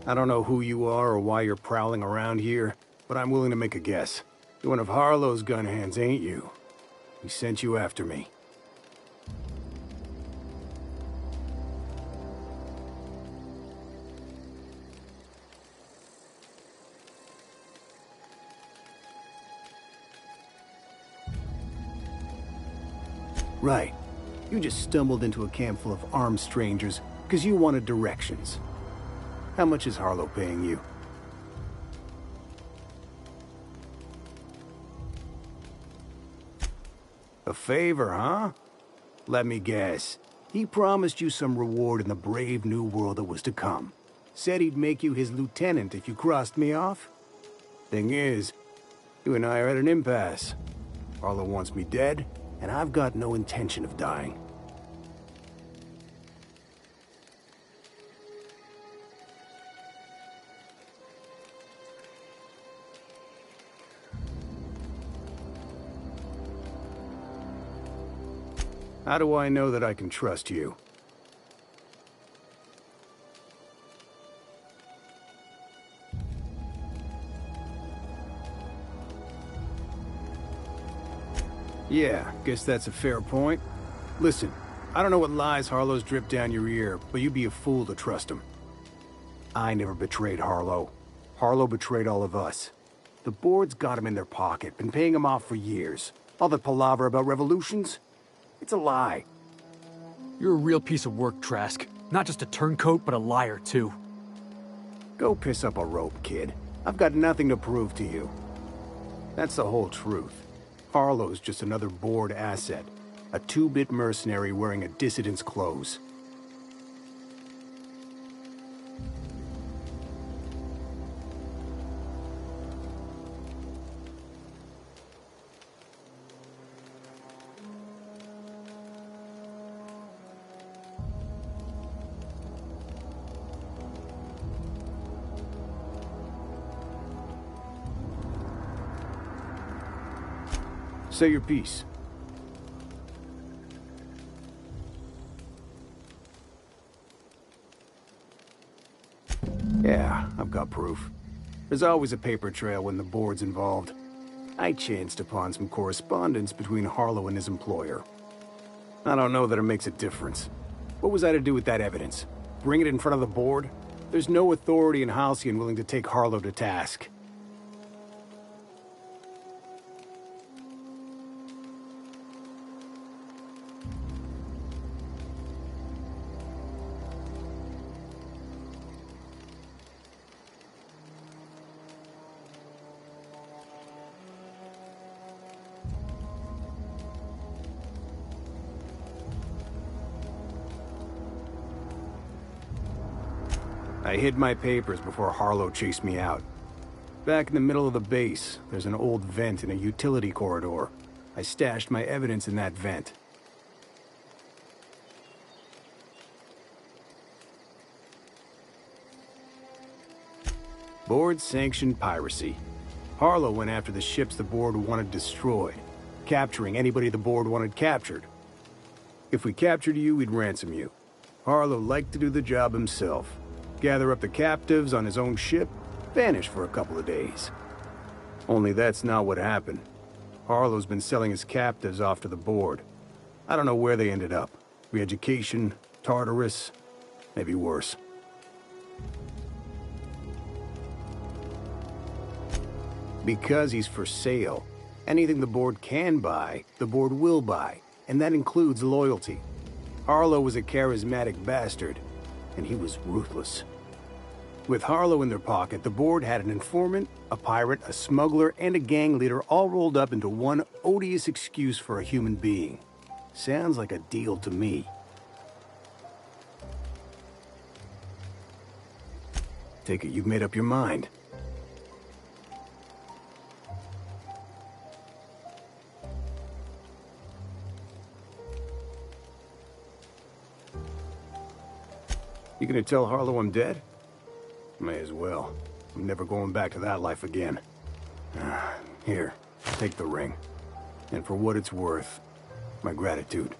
[SPEAKER 18] I don't know who you are or why you're prowling around here, but I'm willing to make a guess. You're one of Harlow's gun hands, ain't you? He sent you after me. Right. You just stumbled into a camp full of armed strangers because you wanted directions. How much is Harlow paying you? A favor, huh? Let me guess. He promised you some reward in the brave new world that was to come. Said he'd make you his lieutenant if you crossed me off? Thing is, you and I are at an impasse. Harlow wants me dead, and I've got no intention of dying. How do I know that I can trust you? Yeah, guess that's a fair point. Listen, I don't know what lies Harlow's dripped down your ear, but you'd be a fool to trust him. I never betrayed Harlow. Harlow betrayed all of us. The board's got him in their pocket, been paying him off for years. All the palaver about revolutions? It's a lie.
[SPEAKER 2] You're a real piece of work, Trask. Not just a turncoat, but a liar, too.
[SPEAKER 18] Go piss up a rope, kid. I've got nothing to prove to you. That's the whole truth. Harlow's just another board asset. A two-bit mercenary wearing a dissident's clothes. Say your piece. Yeah, I've got proof. There's always a paper trail when the board's involved. I chanced upon some correspondence between Harlow and his employer. I don't know that it makes a difference. What was I to do with that evidence? Bring it in front of the board? There's no authority in Halcyon willing to take Harlow to task. I hid my papers before Harlow chased me out. Back in the middle of the base, there's an old vent in a utility corridor. I stashed my evidence in that vent. Board-sanctioned piracy. Harlow went after the ships the board wanted destroyed, capturing anybody the board wanted captured. If we captured you, we'd ransom you. Harlow liked to do the job himself. Gather up the captives on his own ship, vanish for a couple of days. Only that's not what happened. Harlow's been selling his captives off to the board. I don't know where they ended up. Re-education, Tartarus, maybe worse. Because he's for sale. Anything the board can buy, the board will buy, and that includes loyalty. Harlow was a charismatic bastard, and he was ruthless. With Harlow in their pocket, the board had an informant, a pirate, a smuggler, and a gang leader all rolled up into one odious excuse for a human being. Sounds like a deal to me. Take it you've made up your mind. You gonna tell Harlow I'm dead? May as well. I'm never going back to that life again. Here, take the ring. And for what it's worth, my gratitude.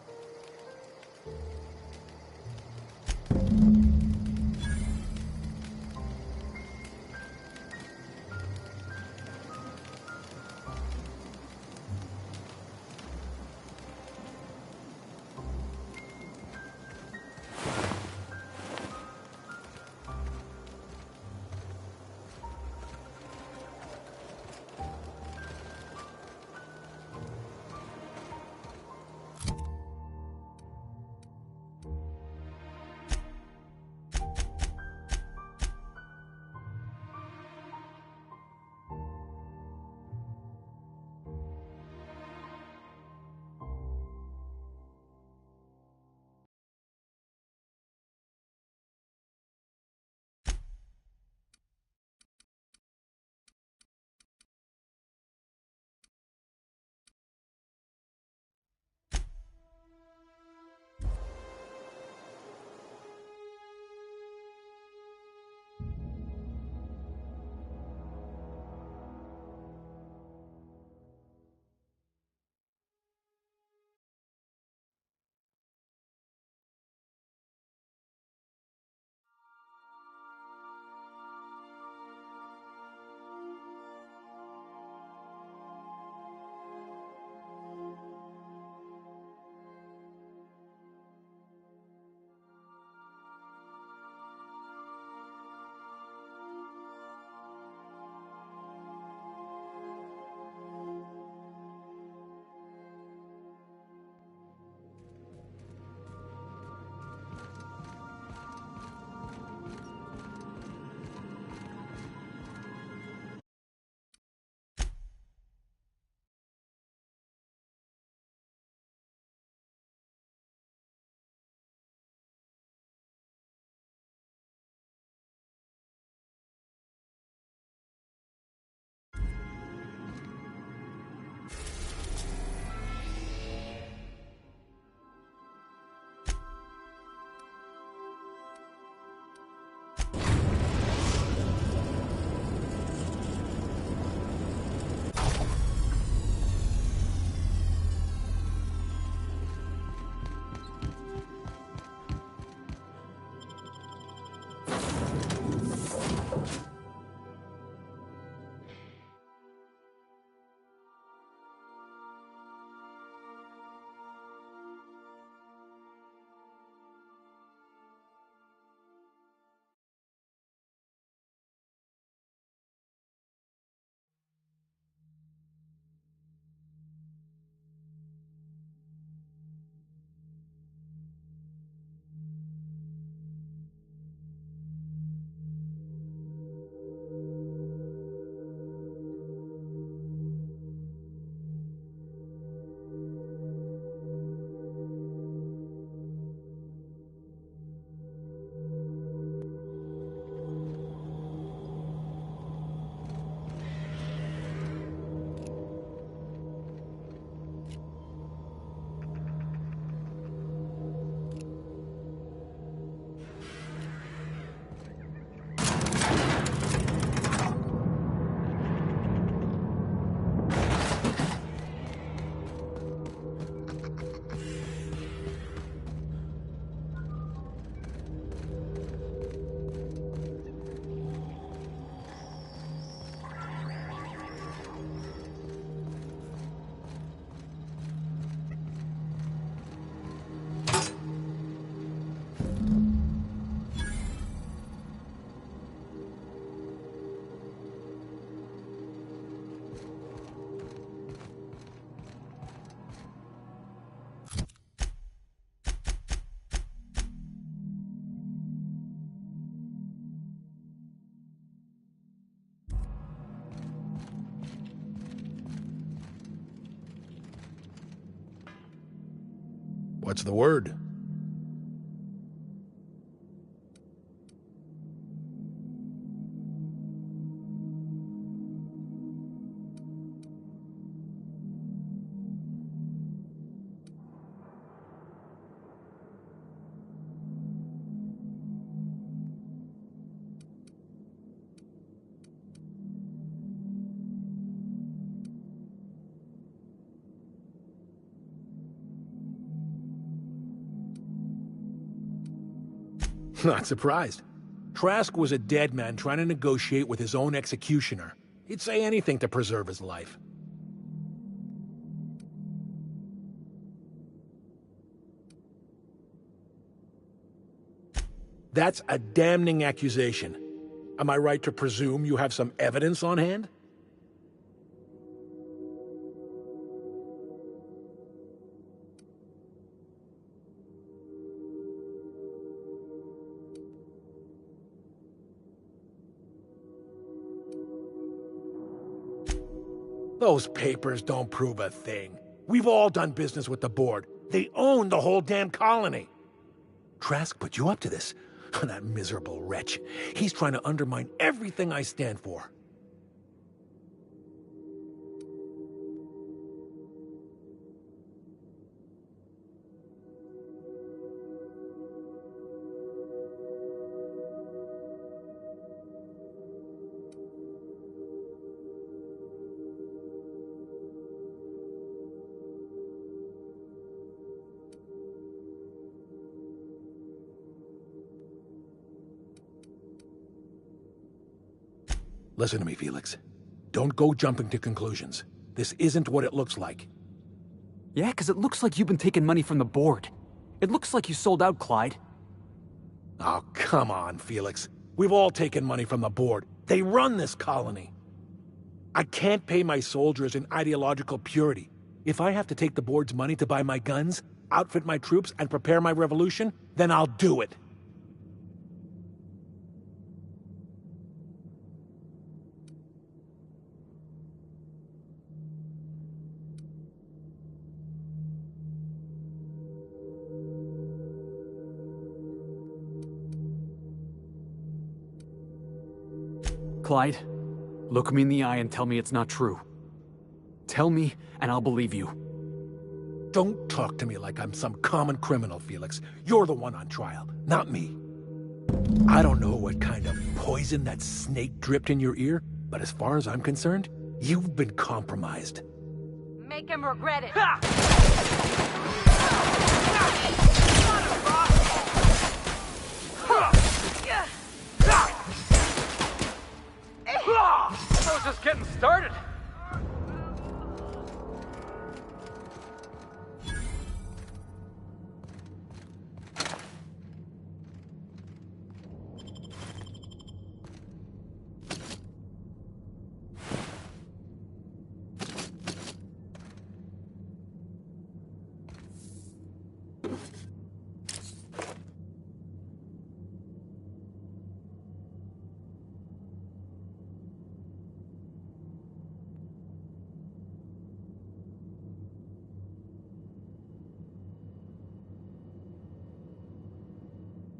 [SPEAKER 10] What's the word? Not surprised. Trask was a dead man trying to negotiate with his own executioner. He'd say anything to preserve his life. That's a damning accusation. Am I right to presume you have some evidence on hand? Those papers don't prove a thing. We've all done business with the board. They own the whole damn colony. Trask put you up to this. That miserable wretch. He's trying to undermine everything I stand for. Listen to me, Felix. Don't go jumping to conclusions. This isn't what it looks like.
[SPEAKER 2] Yeah, because it looks like you've been taking money from the board. It looks like you sold out, Clyde.
[SPEAKER 10] Oh, come on, Felix. We've all taken money from the board. They run this colony. I can't pay my soldiers in ideological purity. If I have to take the board's money to buy my guns, outfit my troops, and prepare my revolution, then I'll do it.
[SPEAKER 2] Clyde, look me in the eye and tell me it's not true. Tell me, and I'll believe you.
[SPEAKER 10] Don't talk to me like I'm some common criminal, Felix. You're the one on trial, not me. I don't know what kind of poison that snake dripped in your ear, but as far as I'm concerned, you've been compromised.
[SPEAKER 5] Make him regret it.
[SPEAKER 2] I was just getting started.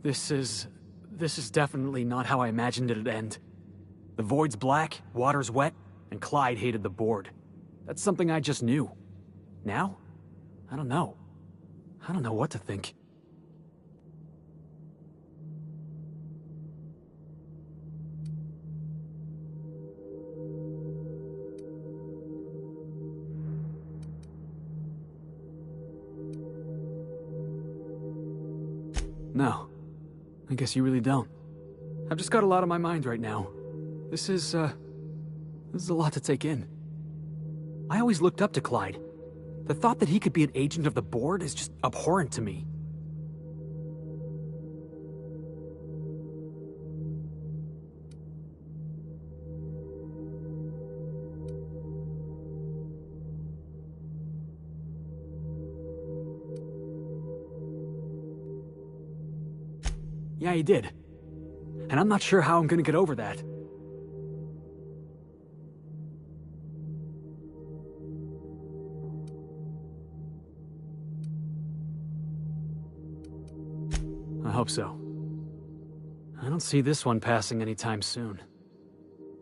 [SPEAKER 2] This is definitely not how I imagined it'd end. The void's black, water's wet, and Clyde hated the board. That's something I just knew. Now? I don't know. I don't know what to think. No. I guess you really don't. I've just got a lot on my mind right now. This is a lot to take in. I always looked up to Clyde. The thought that he could be an agent of the board is just abhorrent to me. Yeah, he did. And I'm not sure how I'm gonna get over that. hope so. I don't see this one passing anytime soon.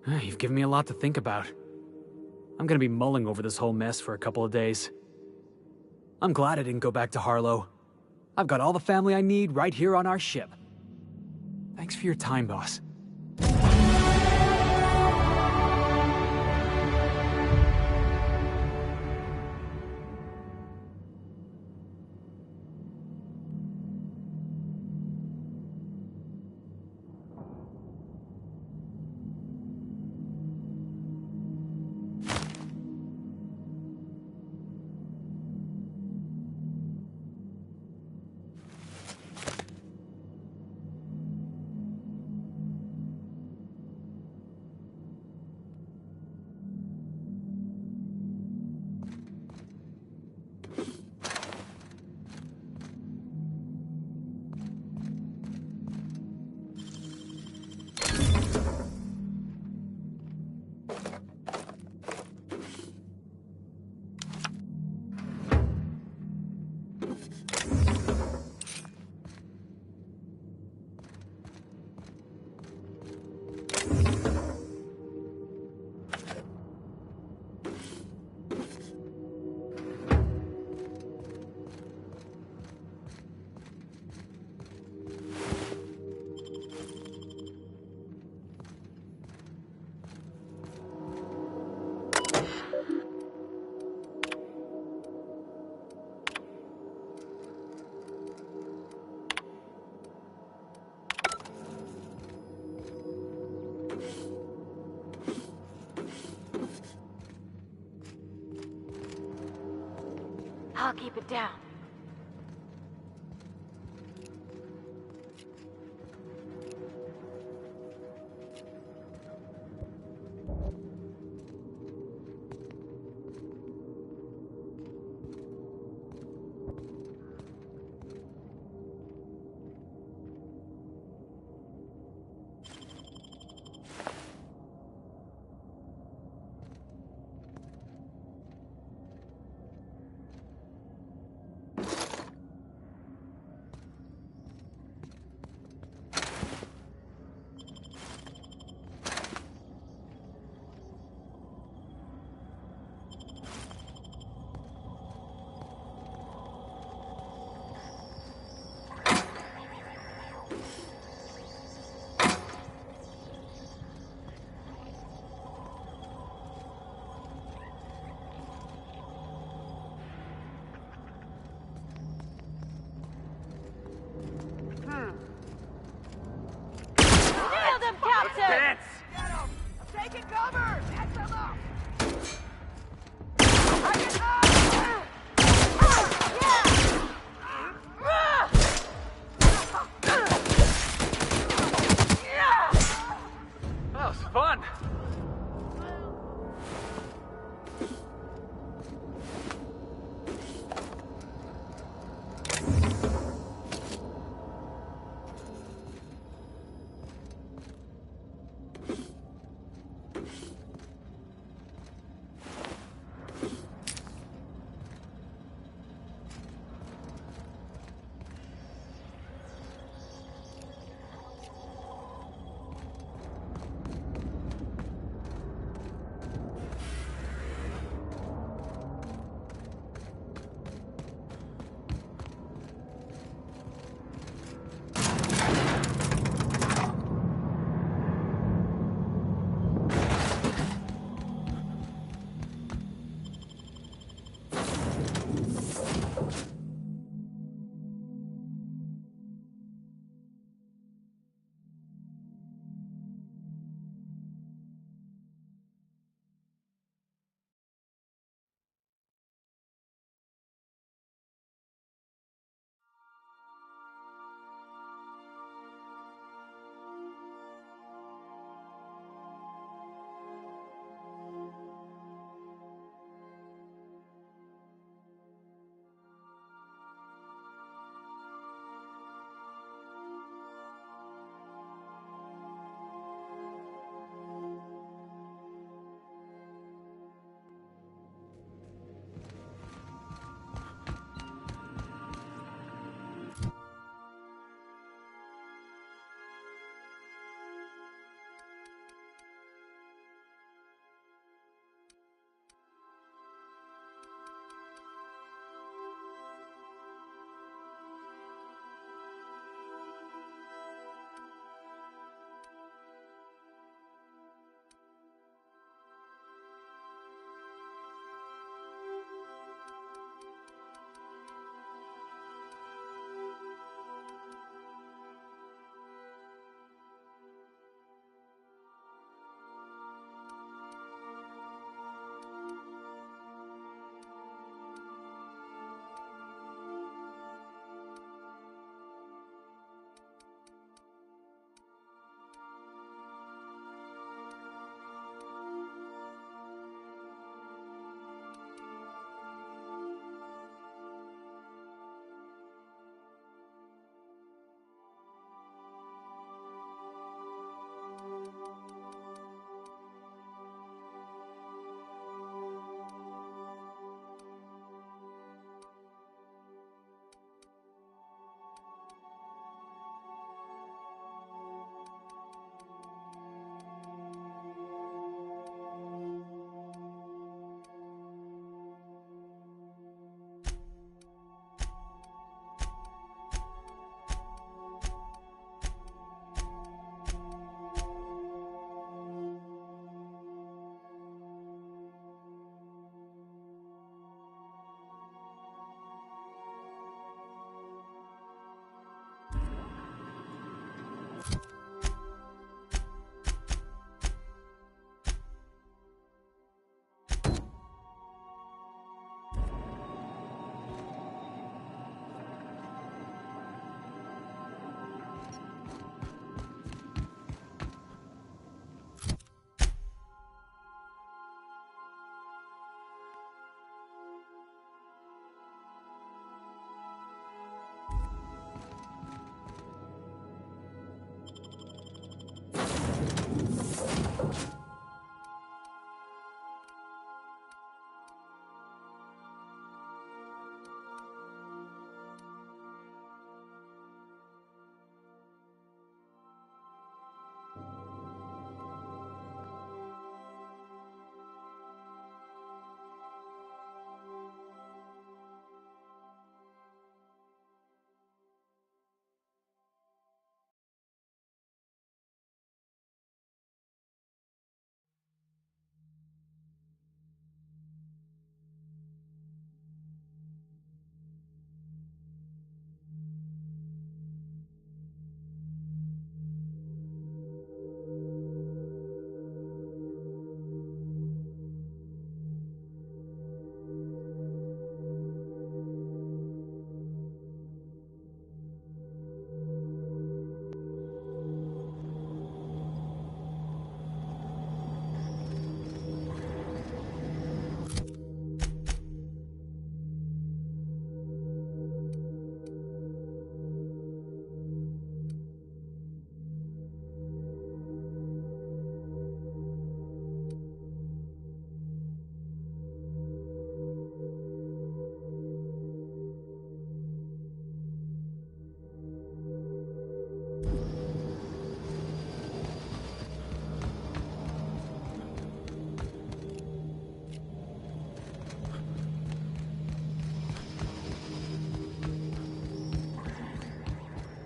[SPEAKER 2] You've given me a lot to think about. I'm gonna be mulling over this whole mess for a couple of days. I'm glad I didn't go back to Harlow. I've got all the family I need right here on our ship. Thanks for your time, boss.
[SPEAKER 5] I'll keep it down.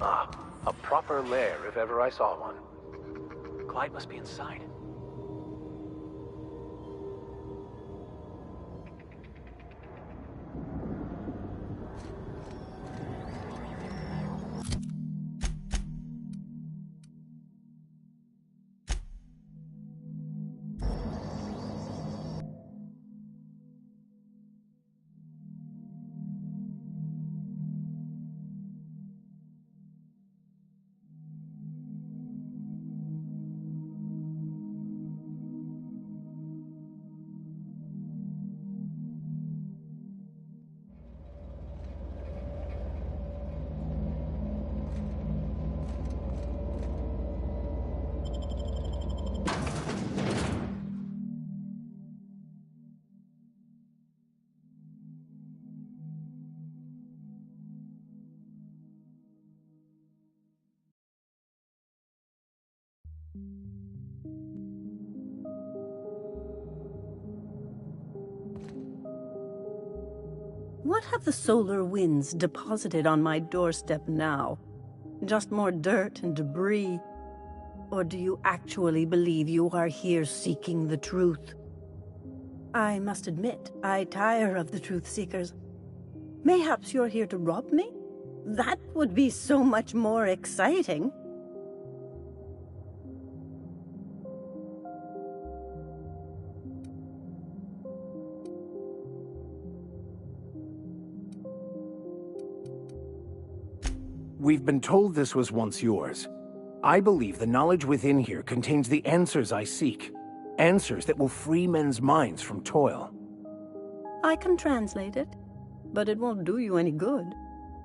[SPEAKER 10] Ah, a proper lair if ever I saw one.
[SPEAKER 2] Clyde must be inside.
[SPEAKER 15] What have the solar winds deposited on my doorstep now? Just more dirt and debris? Or do you actually believe you are here seeking the truth? I must admit, I tire of the truth seekers. Mayhaps you're here to rob me? That would be so much more exciting.
[SPEAKER 9] We've been told this was once yours. I believe the knowledge within here contains the answers I seek. Answers that will free men's minds from toil.
[SPEAKER 15] I can translate it, but it won't do you any good.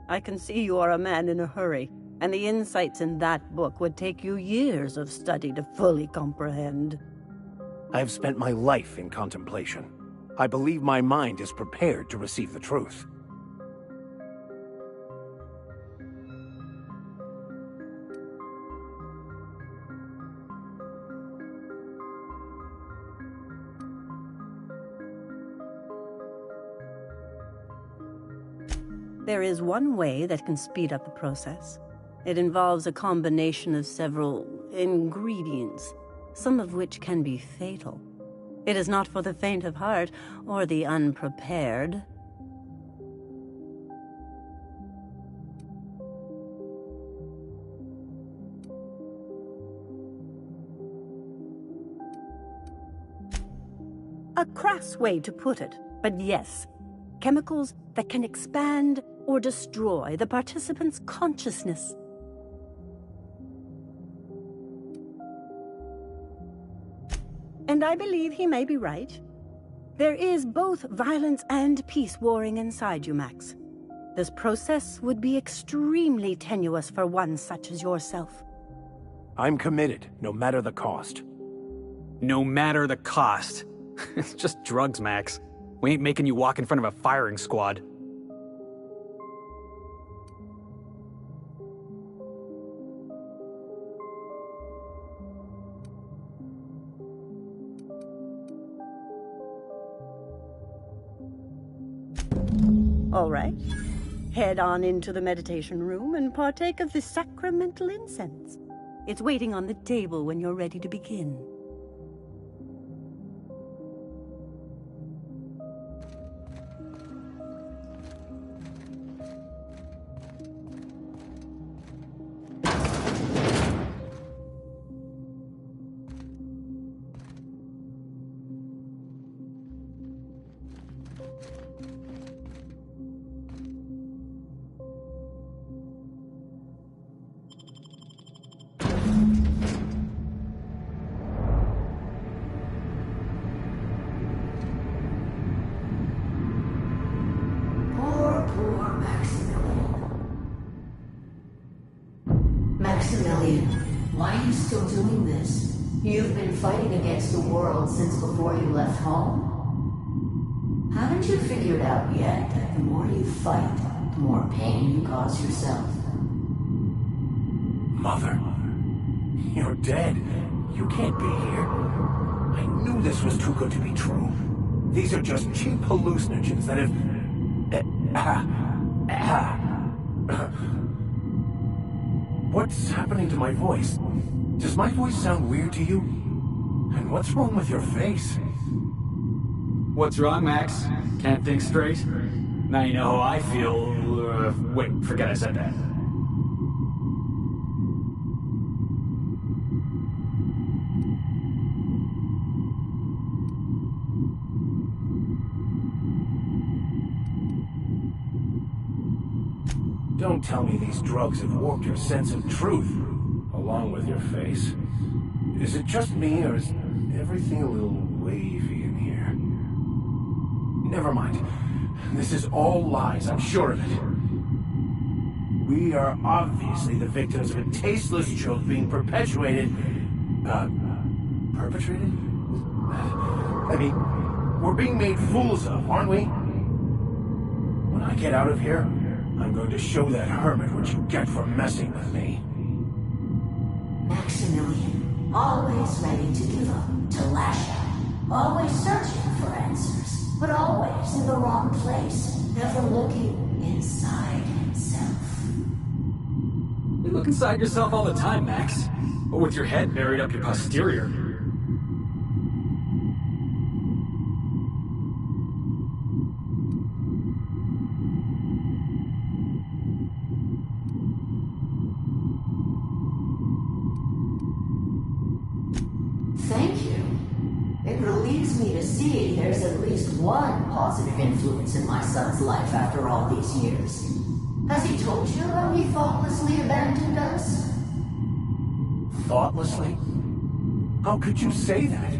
[SPEAKER 15] I can see you are a man in a hurry, and the insights in that book would take you years of study to fully comprehend.
[SPEAKER 9] I have spent my life in contemplation. I believe my mind is prepared to receive the truth.
[SPEAKER 15] There is one way that can speed up the process. It involves a combination of several ingredients, some of which can be fatal. It is not for the faint of heart or the unprepared. A crass way to put it, but yes. Chemicals that can expand or destroy the participant's consciousness. And I believe he may be right. There is both violence and peace warring inside you, Max. This process would be extremely tenuous for one such as yourself.
[SPEAKER 9] I'm committed, no matter the cost.
[SPEAKER 2] No matter the cost. It's just drugs, Max. We ain't making you walk in front of a firing squad.
[SPEAKER 15] All right. Head on into the meditation room and partake of the sacramental incense. It's waiting on the table when you're ready to begin.
[SPEAKER 19] Maximilian, why are you still doing this? You've been fighting against the world since before you left home. Haven't you figured out yet that the more you fight, the more pain you cause yourself?
[SPEAKER 9] Mother, you're dead. You can't be here. I knew this was too good to be true. These are just cheap hallucinogens that have... What's happening to my voice? Does my voice sound weird to you? And what's wrong with your face?
[SPEAKER 2] What's wrong, Max? Can't think straight? Now you know how I feel. Wait, forget I said that.
[SPEAKER 9] Don't tell me these drugs have warped your sense of truth, along with your face. Is it just me, or is everything a little wavy in here? Never mind. This is all lies, I'm sure of it. We are obviously the victims of a tasteless joke being perpetuated... perpetrated? I mean, we're being made fools of, aren't we? When I get out of here, I'm going to show that hermit what you get for messing with me.
[SPEAKER 19] Maximilian, always ready to give up, to lash out, always searching for answers, but always in the wrong place, never looking inside himself.
[SPEAKER 2] You look inside yourself all the time, Max. But with your head buried up your posterior.
[SPEAKER 19] Thank you. It relieves me to see there's at least one positive influence in my son's life after all these years. Has he told you how he thoughtlessly abandoned us?
[SPEAKER 9] Thoughtlessly? How could you say that?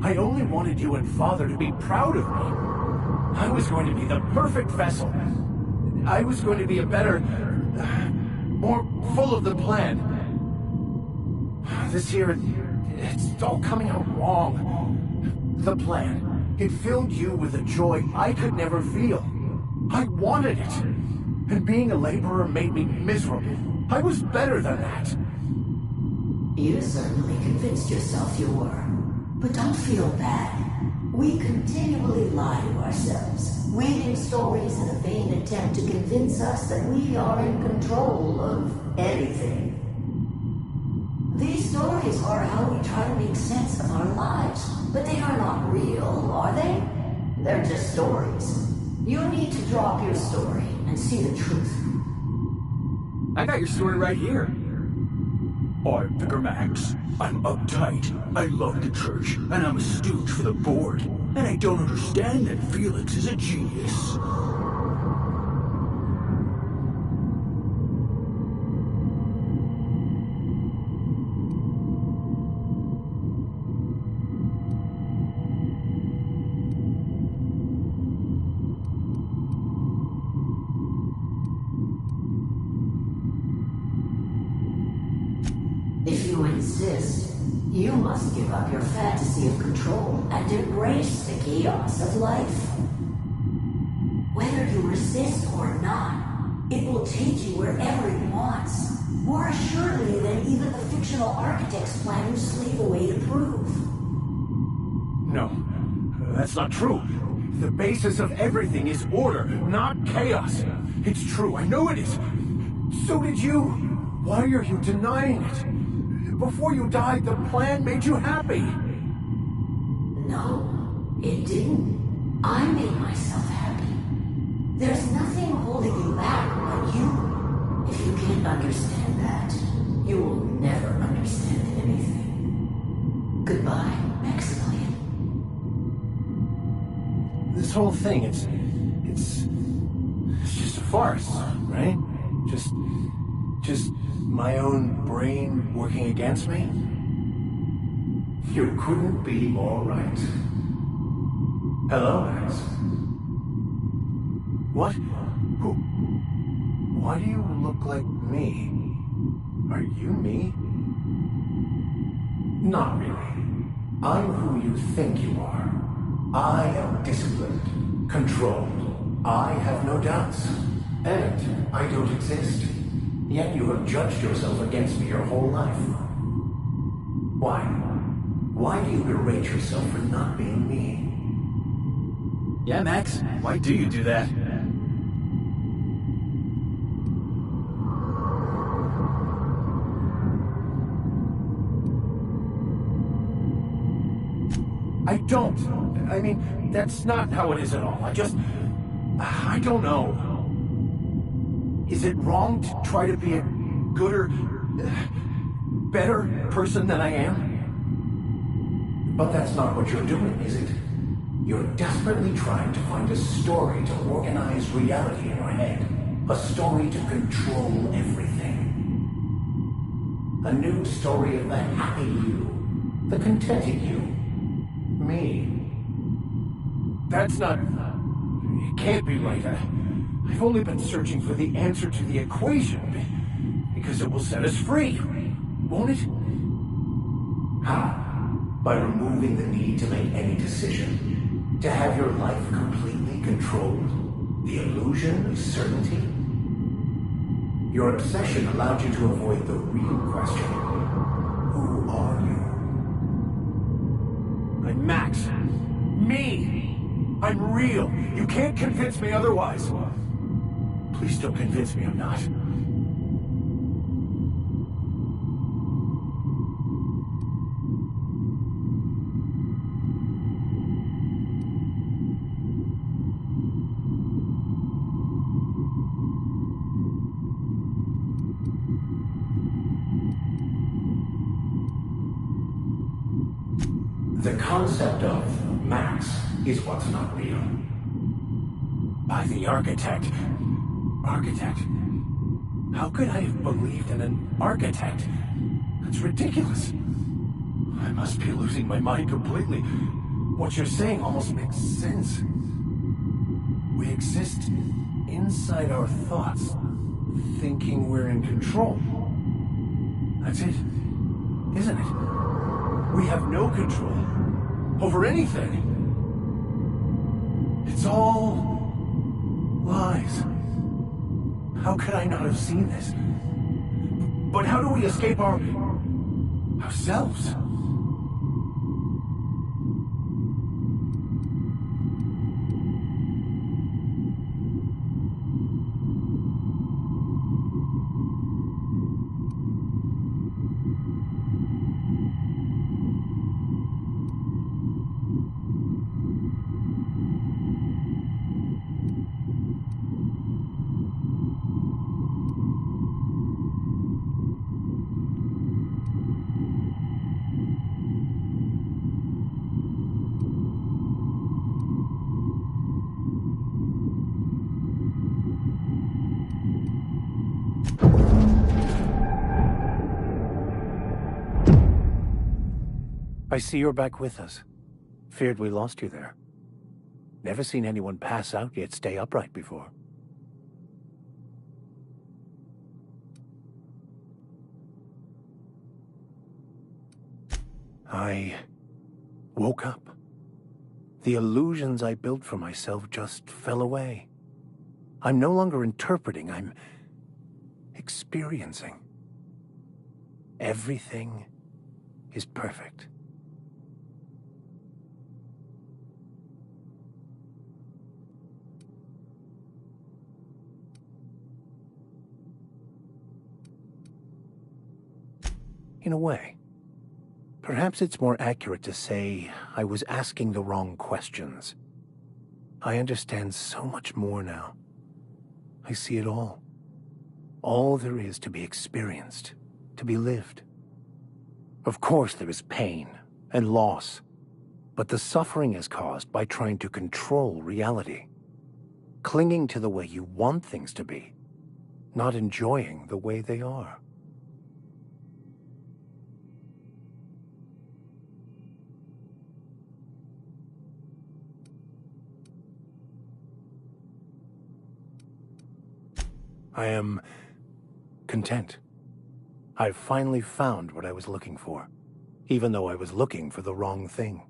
[SPEAKER 9] I only wanted you and Father to be proud of me. I was going to be the perfect vessel. I was going to be a better... more full of the plan. This year, it's all coming out wrong. The plan. It filled you with a joy I could never feel. I wanted it. And being a laborer made me miserable. I was better than that.
[SPEAKER 19] You certainly convinced yourself you were. But don't feel bad. We continually lie to ourselves, weaving stories in a vain attempt to convince us that we are in control of anything. These stories are how we try to make sense of our lives, but they are not real, are they? They're just stories. You need to drop your story and see the truth.
[SPEAKER 2] I got your story right here.
[SPEAKER 20] I'm Vicar Max. I'm uptight. I love the church, and I'm a stooge for the board. And I don't understand that Felix is a genius.
[SPEAKER 19] If you insist, you must give up your fantasy of control and embrace the chaos of life. Whether you resist or not, it will take you wherever it wants, more assuredly than even the fictional architect's plan you slave away to prove.
[SPEAKER 9] No, that's not true. The basis of everything is order, not chaos. It's true, I know it is. So did you. Why are you denying it? Before you died, the plan made you happy.
[SPEAKER 19] No, it didn't. I made myself happy. There's nothing holding you back but you. If you can't understand that, you will never understand anything. Goodbye, Maximilian.
[SPEAKER 9] This whole thing, it's just a farce, right? Just my own brain working against me? You couldn't be more right. Hello, Max. What? Who? Why do you look like me? Are you me? Not really. I'm who you think you are. I am disciplined, controlled. I have no doubts. And I don't exist. Yet you have judged yourself against me your whole life. Why? Why do you berate yourself for not being me?
[SPEAKER 2] Yeah, Max, why do you do that?
[SPEAKER 9] I don't. I mean, that's not how it is at all. I don't know. Is it wrong to try to be a gooder, better person than I am? But that's not what you're doing, is it? You're desperately trying to find a story to organize reality in your head. A story to control everything. A new story of the happy you, the contented you, me. That's not... It can't be right. I've only been searching for the answer to the equation, because it will set us free, won't it? How? By removing the need to make any decision, to have your life completely controlled, the illusion of certainty. Your obsession allowed you to avoid the real question. Who are you? I'm Max. Me! I'm real. You can't convince me otherwise. Please don't convince me I'm not. The concept of Max is what's not real. By the architect. Architect? How could I have believed in an architect? That's ridiculous. I must be losing my mind completely. What you're saying almost makes sense. We exist inside our thoughts, thinking we're in control. That's it, isn't it? We have no control over anything. It's all lies. How could I not have seen this? But how do we escape ourselves?
[SPEAKER 10] I see you're back with us. Feared we lost you there. Never seen anyone pass out yet stay upright before. I woke up. The illusions I built for myself just fell away. I'm no longer interpreting, I'm experiencing. Everything is perfect. In a way. Perhaps it's more accurate to say I was asking the wrong questions. I understand so much more now. I see it all. All there is to be experienced, to be lived. Of course there is pain and loss, but the suffering is caused by trying to control reality. Clinging to the way you want things to be, not enjoying the way they are. I am content. I've finally found what I was looking for, even though I was looking for the wrong thing.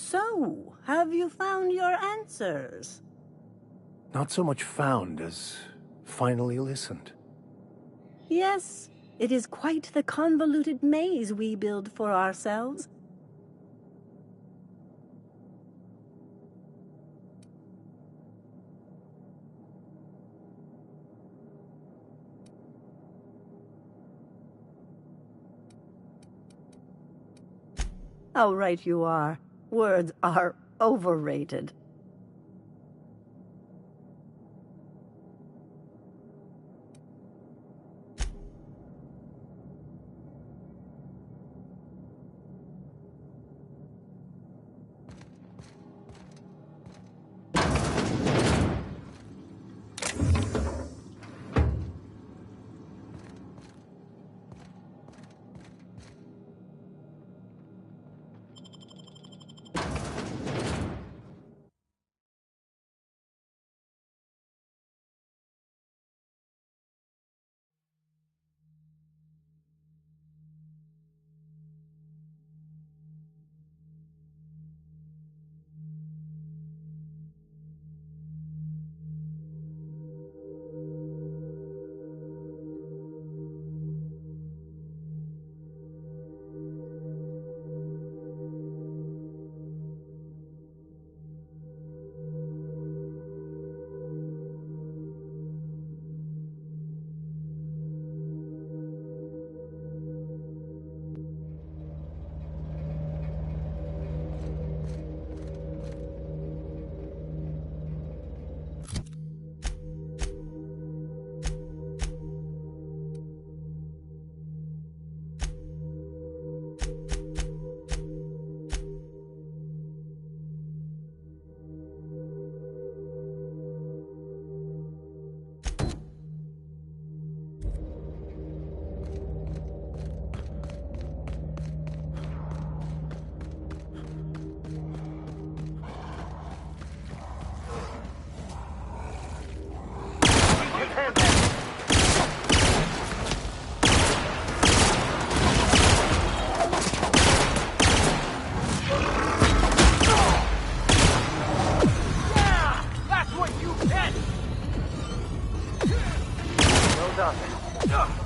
[SPEAKER 15] So, have you found your answers?
[SPEAKER 9] Not so much found as finally listened.
[SPEAKER 15] Yes, it is quite the convoluted maze we build for ourselves. How right you are. Words are overrated.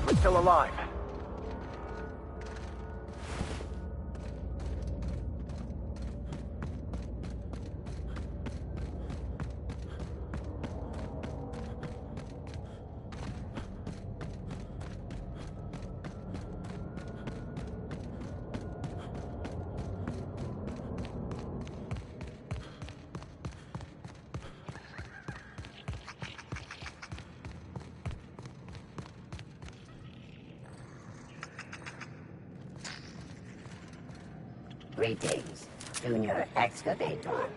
[SPEAKER 6] We're still alive.
[SPEAKER 4] Greetings, Junior Excavator.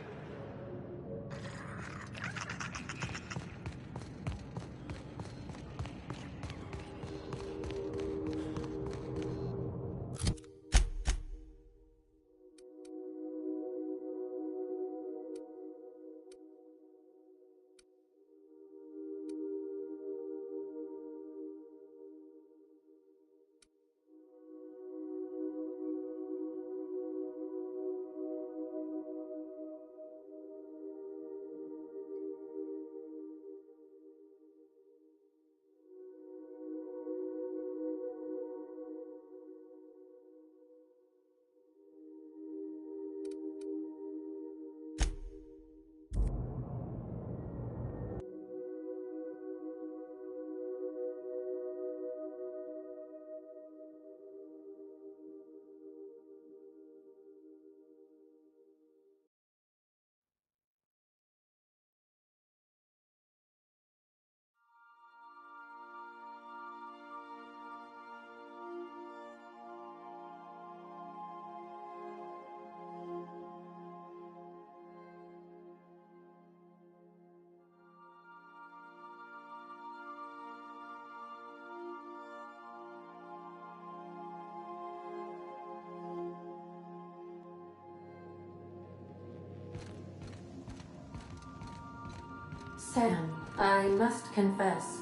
[SPEAKER 7] Sam, I must confess,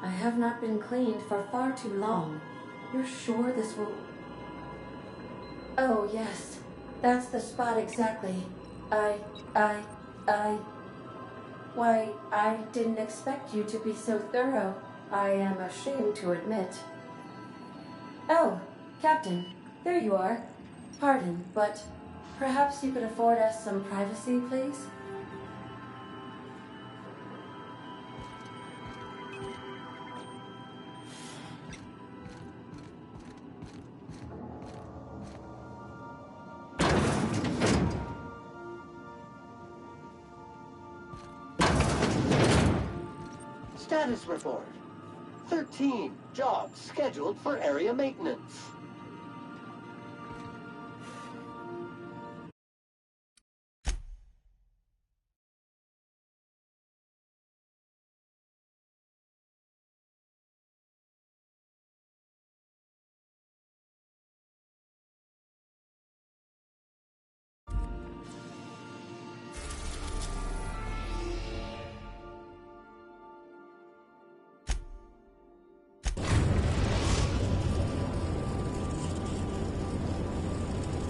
[SPEAKER 7] I have not been cleaned for far too long. You're sure this will... Oh, yes. That's the spot exactly. Why, I didn't expect you to be so thorough. I am ashamed to admit. Oh, Captain, there you are. Pardon, but perhaps you could afford us some privacy, please?
[SPEAKER 8] Status report. 13 jobs scheduled for area maintenance.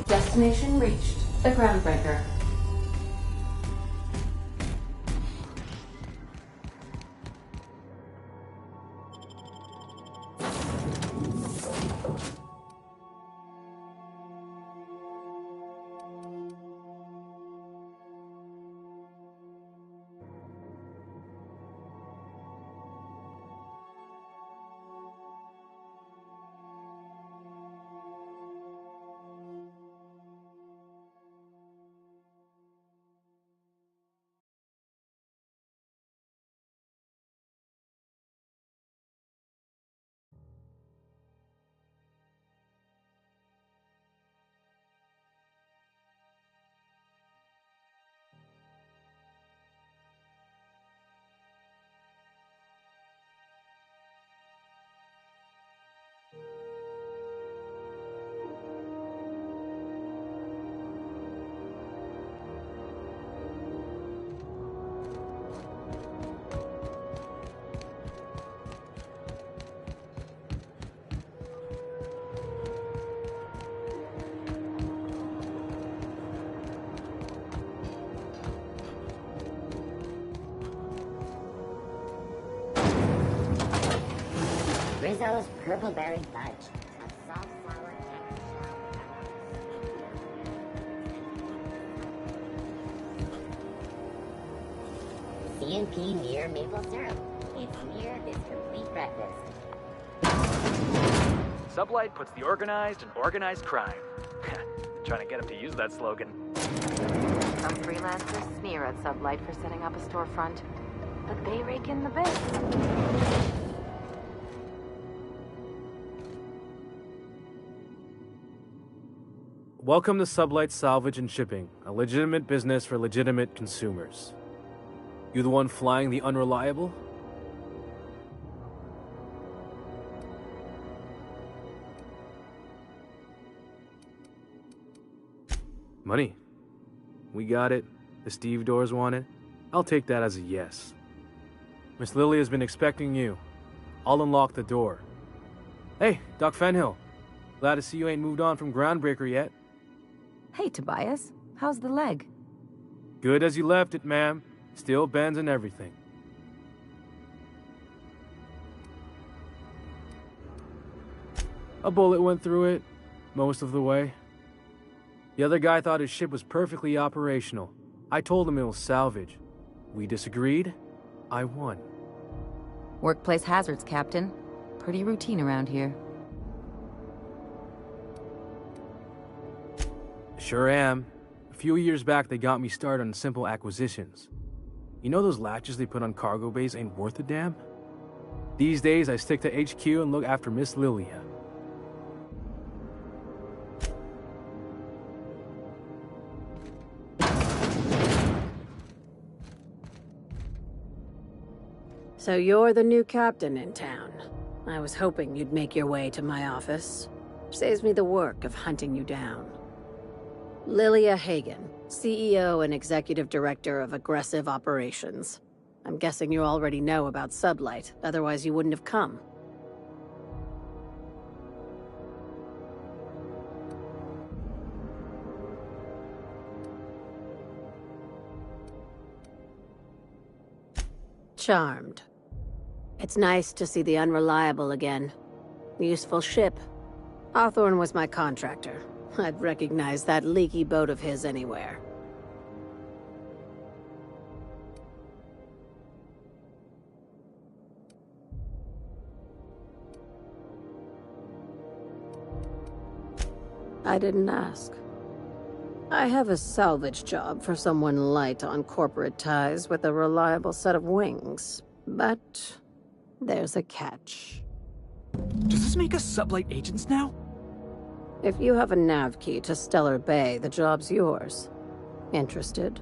[SPEAKER 7] Destination reached. The Groundbreaker.
[SPEAKER 4] Rizzo's Purple Berry Fudge. A soft sour C&P Near Maple Syrup. It's near this complete breakfast.
[SPEAKER 21] Sublight puts the organized in organized crime. Trying to get him to use that slogan.
[SPEAKER 3] Some freelancers sneer at Sublight for setting up a storefront, but they rake in the bits.
[SPEAKER 2] Welcome to Sublight Salvage and Shipping, a legitimate business for legitimate consumers. You the one flying the unreliable? Money. We got it. The Steve Doors want it. I'll take that as a yes. Miss Lily has been expecting you. I'll unlock the door. Hey, Doc Fenhill. Glad to see you ain't moved on from Groundbreaker yet.
[SPEAKER 3] Hey, Tobias. How's the leg?
[SPEAKER 2] Good as you left it, ma'am. Still bends and everything. A bullet went through it, most of the way. The other guy thought his ship was perfectly operational. I told him it was salvage. We disagreed. I won.
[SPEAKER 3] Workplace hazards, Captain. Pretty routine around here.
[SPEAKER 2] Sure am. A few years back, they got me started on simple acquisitions. You know those latches they put on cargo bays ain't worth a damn? These days, I stick to HQ and look after Miss Lilia.
[SPEAKER 22] So you're the new captain in town. I was hoping you'd make your way to my office. Saves me the work of hunting you down. Lilia Hagen, CEO and Executive Director of Aggressive Operations. I'm guessing you already know about Sublight, otherwise you wouldn't have come. Charmed. It's nice to see the Unreliable again. Useful ship. Hawthorne was my contractor. I'd recognize that leaky boat of his anywhere. I didn't ask. I have a salvage job for someone light on corporate ties with a reliable set of wings. But there's a catch.
[SPEAKER 2] Does this make us sublight agents now?
[SPEAKER 22] If you have a nav key to Stellar Bay, the job's yours. Interested?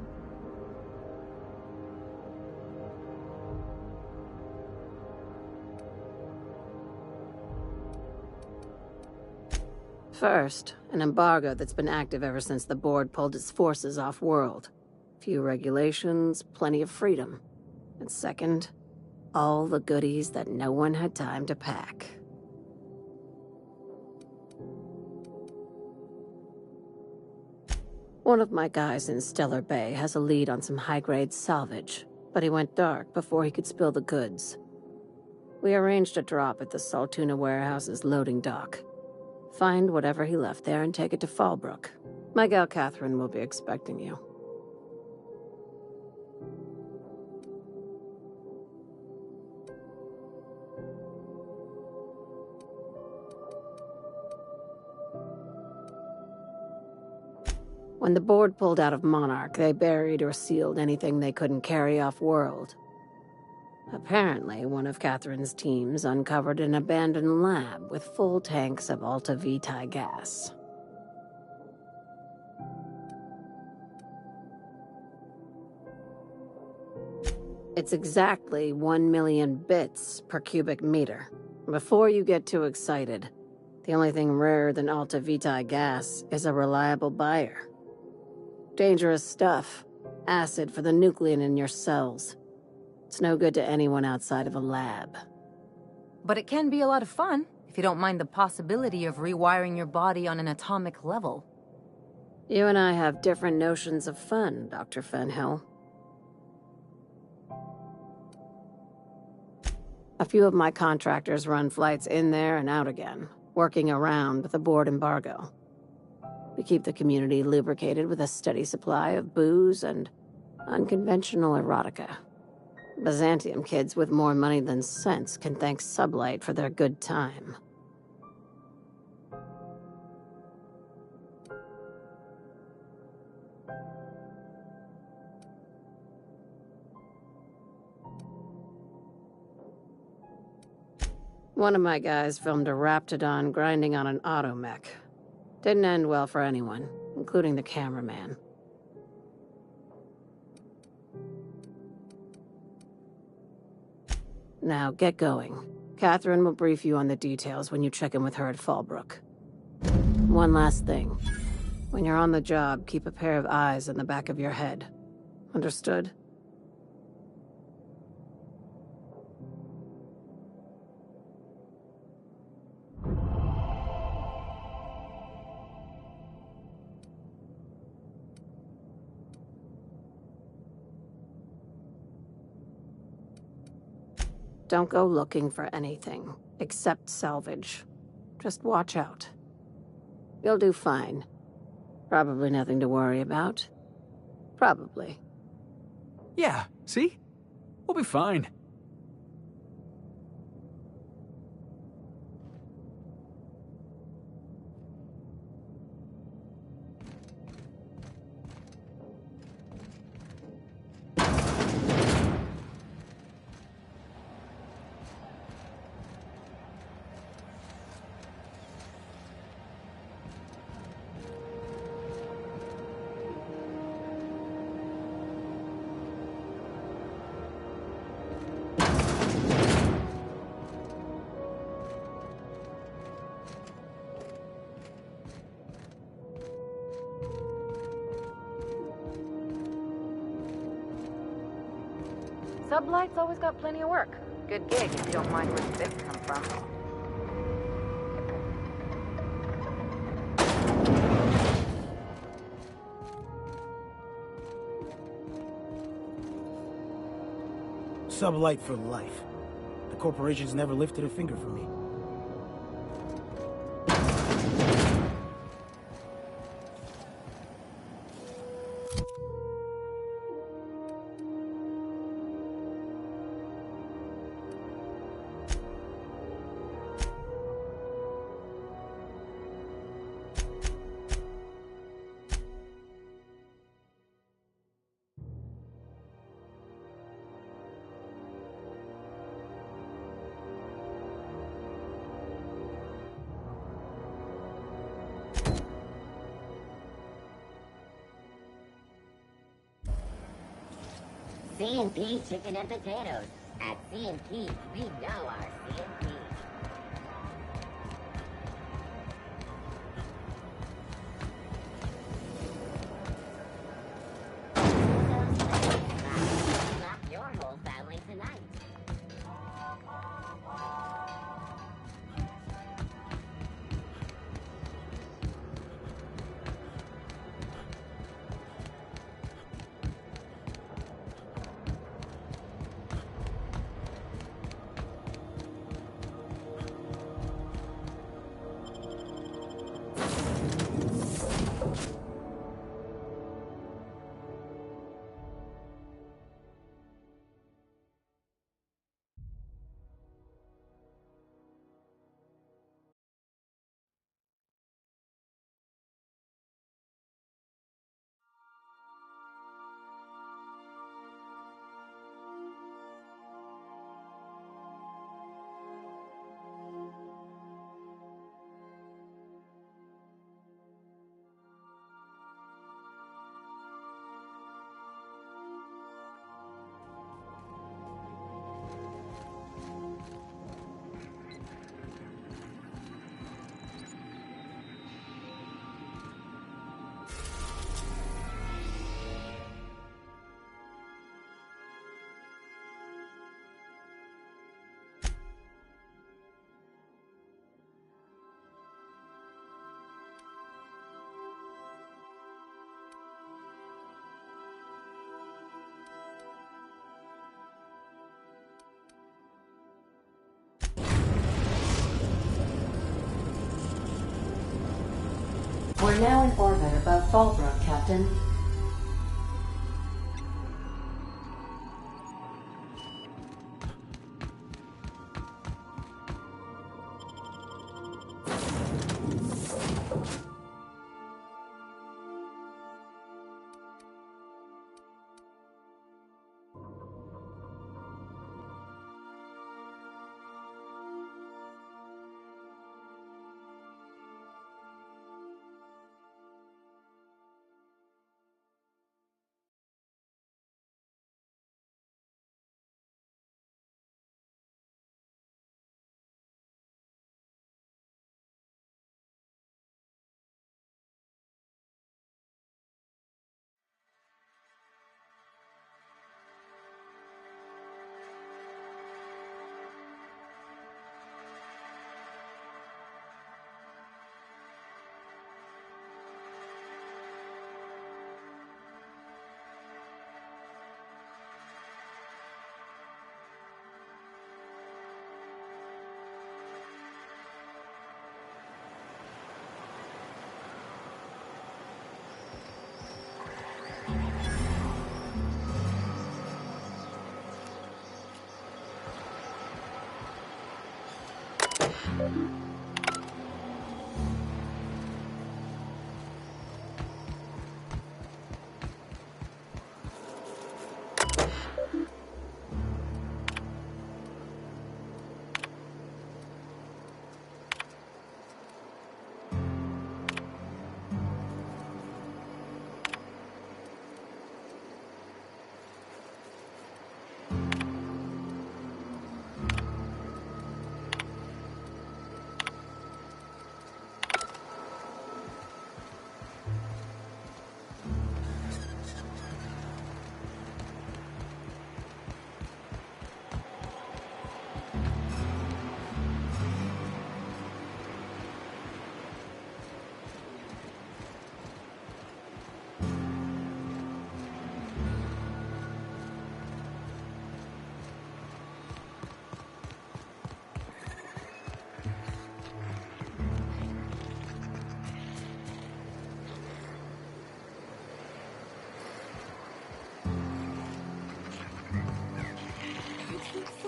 [SPEAKER 22] First, an embargo that's been active ever since the board pulled its forces off-world. Few regulations, plenty of freedom. And second, all the goodies that no one had time to pack. One of my guys in Stellar Bay has a lead on some high-grade salvage, but he went dark before he could spill the goods. We arranged a drop at the Saltuna warehouse's loading dock. Find whatever he left there and take it to Fallbrook. My gal Catherine will be expecting you. When the board pulled out of Monarch, they buried or sealed anything they couldn't carry off-world. Apparently, one of Catherine's teams uncovered an abandoned lab with full tanks of Alta Vitae gas. It's exactly 1 million bits per cubic meter. Before you get too excited, the only thing rarer than Alta Vitae gas is a reliable buyer. Dangerous stuff. Acid for the nuclein in your cells. It's no good to anyone outside of a lab.
[SPEAKER 3] But it can be a lot of fun, if you don't mind the possibility of rewiring your body on an atomic level.
[SPEAKER 22] You and I have different notions of fun, Dr. Fenhill. A few of my contractors run flights in there and out again, working around the board embargo. We keep the community lubricated with a steady supply of booze and unconventional erotica. Byzantium kids with more money than sense can thank Sublight for their good time. One of my guys filmed a Raptidon grinding on an automech. Didn't end well for anyone, including the cameraman. Now, get going. Catherine will brief you on the details when you check in with her at Fallbrook. One last thing. When you're on the job, keep a pair of eyes in the back of your head. Understood? Don't go looking for anything, except salvage. Just watch out. You'll do fine. Probably nothing to worry about. Probably.
[SPEAKER 2] Yeah, see? We'll be fine.
[SPEAKER 3] Sublight's always got plenty of work. Good gig if you don't mind where the bits come from.
[SPEAKER 12] Sublight for life. The corporations never lifted a finger for me.
[SPEAKER 4] C&P chicken and potatoes. At C&P, we know our C&P. Not your whole family tonight.
[SPEAKER 7] We're now in orbit above Fallbrook, Captain.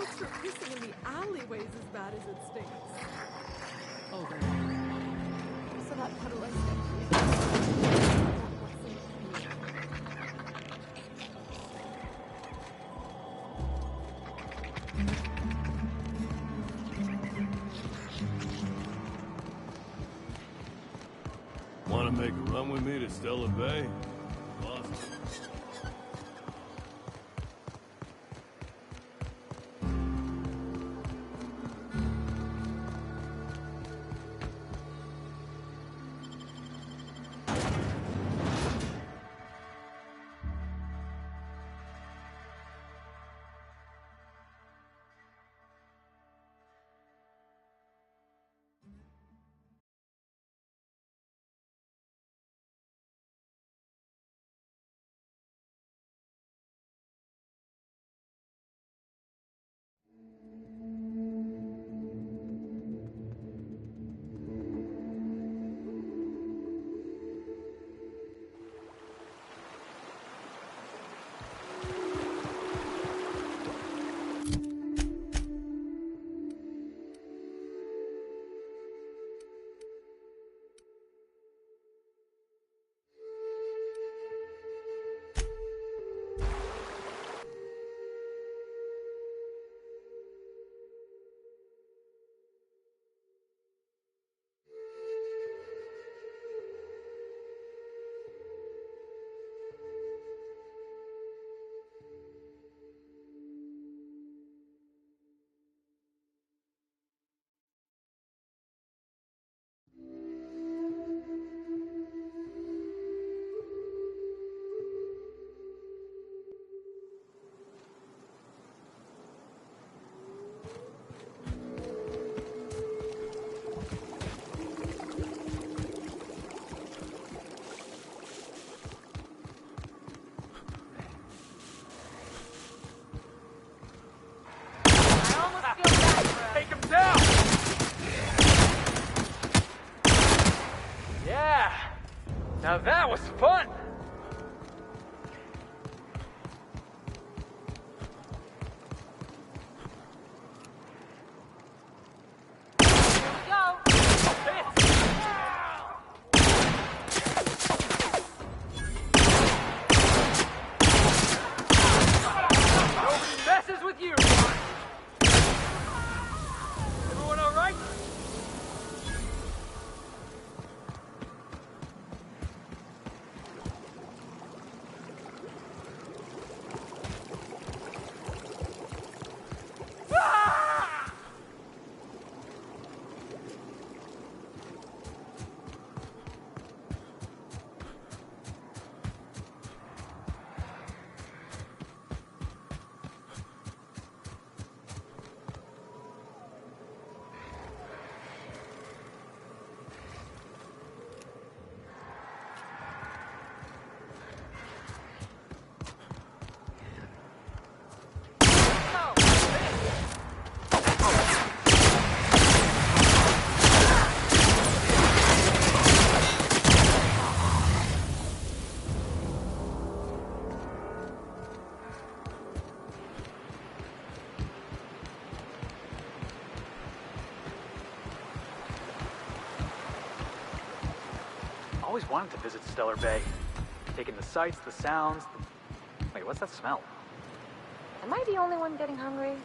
[SPEAKER 1] makes for pissing in the alleyways as bad as it stinks.
[SPEAKER 2] Oh,
[SPEAKER 1] So that puddle I stepped in.
[SPEAKER 13] Want to make a run with me to Stellar Bay? Awesome.
[SPEAKER 21] Take him down! Yeah! Now that was fun! Nobody messes with you! Everyone all right? Always wanted to visit Stellar Bay. Taking the sights, the sounds. Wait, what's that smell?
[SPEAKER 3] Am I the only one getting hungry?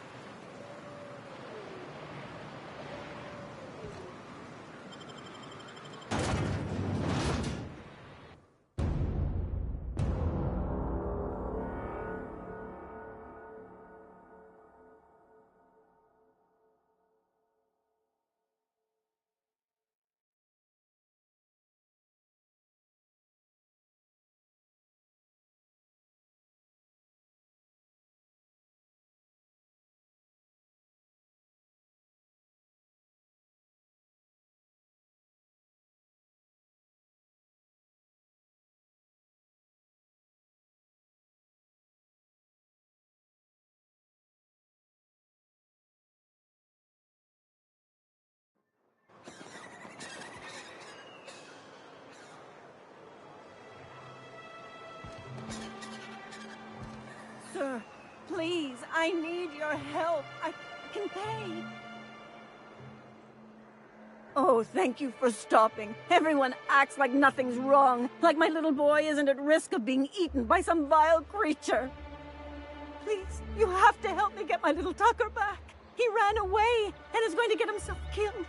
[SPEAKER 15] Sir, please, I need your help. I pay. Oh, thank you for stopping. Everyone acts like nothing's wrong, like my little boy isn't at risk of being eaten by some vile creature. Please, you have to help me get my little Tucker back. He ran away and is going to get himself killed.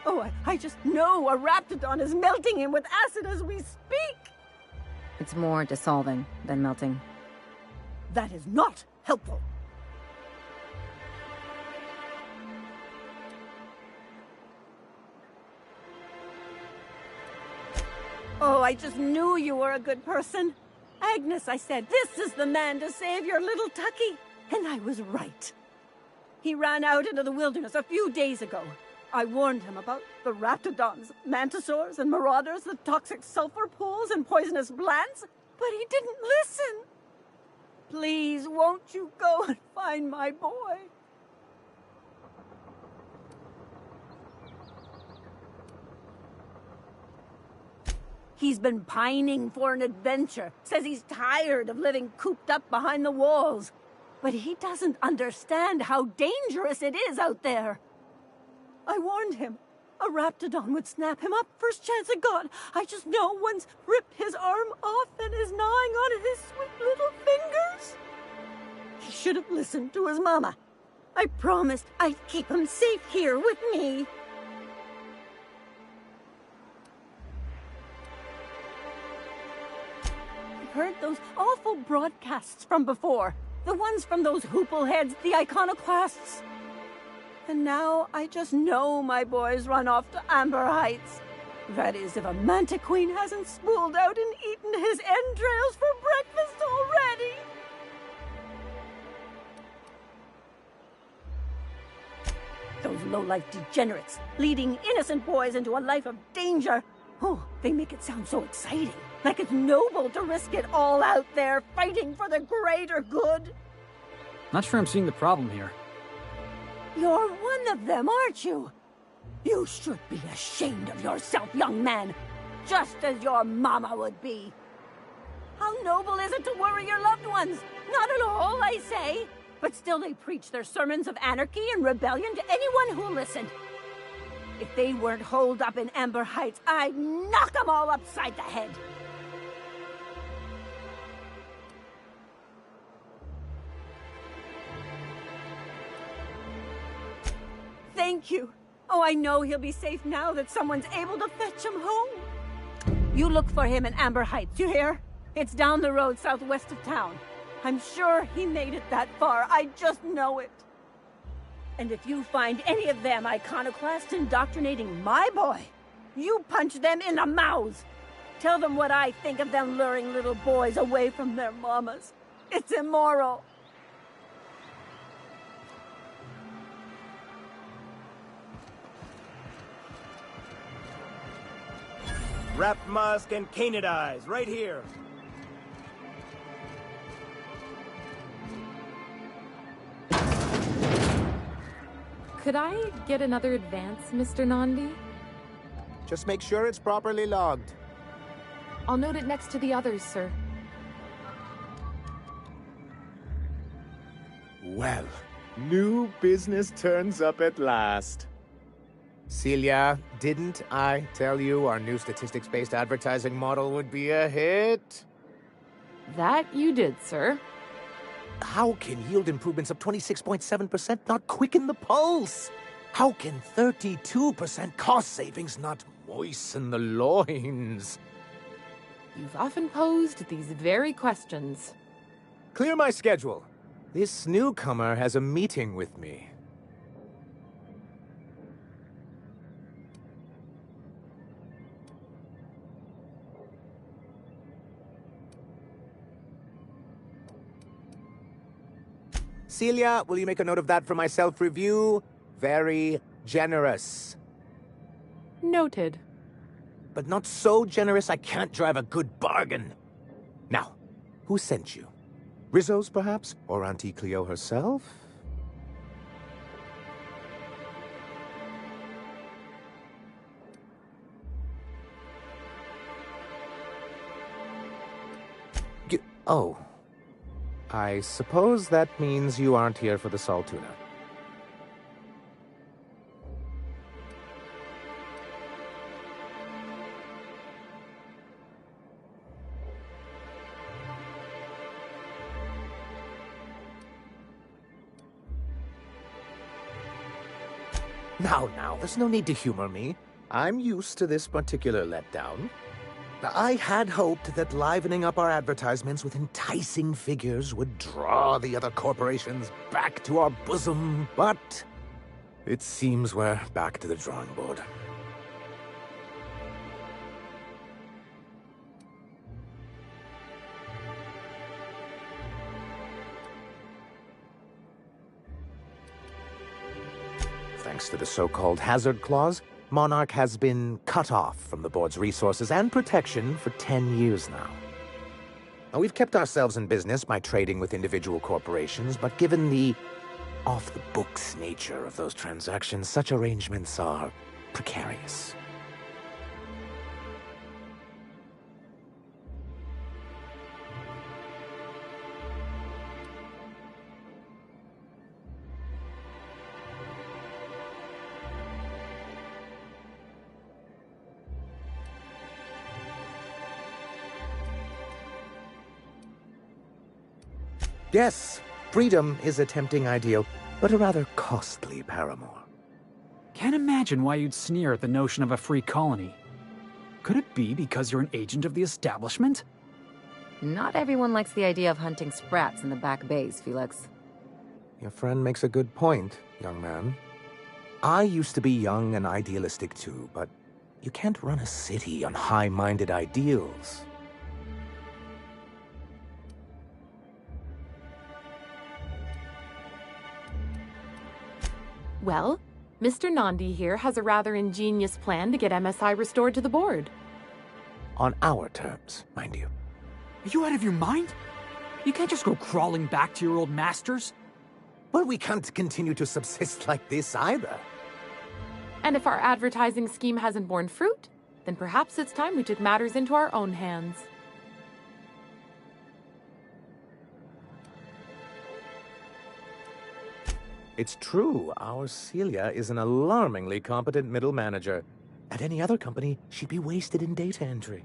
[SPEAKER 15] Oh, I just know a Raptidon is melting him with acid as we speak.
[SPEAKER 3] It's more dissolving than melting.
[SPEAKER 15] That is not helpful. Oh, I just knew you were a good person. Agnes, I said, this is the man to save your little Tucky. And I was right. He ran out into the wilderness a few days ago. I warned him about the Raptidons, Mantisaurs, and Marauders, the toxic sulfur pools and poisonous plants, but he didn't listen. Please, won't you go and find my boy? He's been pining for an adventure. Says he's tired of living cooped up behind the walls. But he doesn't understand how dangerous it is out there. I warned him. A Raptidon would snap him up first chance it got. I just know one's ripped his arm off and is gnawing on his sweet little fingers. He should have listened to his mama. I promised I'd keep him safe here with me. I've heard those awful broadcasts from before. The ones from those hoopleheads, the iconoclasts. And now I just know my boy's run off to Amber Heights. That is, if a Mantiqueen hasn't spooled out and eaten his entrails for breakfast already. Those low-life degenerates, leading innocent boys into a life of danger. Oh, they make it sound so exciting. Like it's noble to risk it all out there, fighting for the greater good.
[SPEAKER 2] Not sure I'm seeing the problem here.
[SPEAKER 15] You're one of them, aren't you? You should be ashamed of yourself, young man. Just as your mama would be. How noble is it to worry your loved ones? Not at all, I say. But still they preach their sermons of anarchy and rebellion to anyone who'll listen. If they weren't holed up in Amber Heights, I'd knock them all upside the head. Thank you. Oh, I know he'll be safe now that someone's able to fetch him home. You look for him in Amber Heights, you hear? It's down the road southwest of town. I'm sure he made it that far. I just know it. And if you find any of them iconoclasts indoctrinating my boy, you punch them in the mouths. Tell them what I think of them luring little boys away from their mamas. It's immoral.
[SPEAKER 12] Wrapped musk and canid eyes, right here.
[SPEAKER 14] Could I get another advance, Mr. Nandi?
[SPEAKER 16] Just make sure it's properly logged.
[SPEAKER 14] I'll note it next to the others, sir.
[SPEAKER 16] Well, new business turns up at last. Celia, didn't I tell you our new statistics-based advertising model would be a hit?
[SPEAKER 14] That you did, sir.
[SPEAKER 16] How can yield improvements of 26.7% not quicken the pulse? How can 32% cost savings not moisten the loins?
[SPEAKER 14] You've often posed these very questions.
[SPEAKER 16] Clear my schedule. This newcomer has a meeting with me. Celia, will you make a note of that for my self-review? Very generous.
[SPEAKER 14] Noted.
[SPEAKER 16] But not so generous I can't drive a good bargain. Now, who sent you? Rizzo's, perhaps? Or Auntie Cleo herself? Oh. I suppose that means you aren't here for the salt tuna. Now, there's no need to humor me. I'm used to this particular letdown. I had hoped that livening up our advertisements with enticing figures would draw the other corporations back to our bosom, but it seems we're back to the drawing board. Thanks to the so-called hazard clause, Monarch has been cut off from the board's resources and protection for 10 years now. Now, we've kept ourselves in business by trading with individual corporations, but given the off-the-books nature of those transactions, such arrangements are precarious. Yes, freedom is a tempting ideal, but a rather costly paramour.
[SPEAKER 2] Can't imagine why you'd sneer at the notion of a free colony. Could it be because you're an agent of the establishment?
[SPEAKER 3] Not everyone likes the idea of hunting sprats in the back bays, Felix.
[SPEAKER 16] Your friend makes a good point, young man. I used to be young and idealistic too, but you can't run a city on high-minded ideals.
[SPEAKER 14] Well, Mr. Nandi here has a rather ingenious plan to get MSI restored to the board.
[SPEAKER 16] On our terms, mind you.
[SPEAKER 2] Are you out of your mind? You can't just go crawling back to your old masters.
[SPEAKER 16] Well, we can't continue to subsist like this either.
[SPEAKER 14] And if our advertising scheme hasn't borne fruit, then perhaps it's time we took matters into our own hands.
[SPEAKER 16] It's true, our Celia is an alarmingly competent middle manager. At any other company, she'd be wasted in data entry.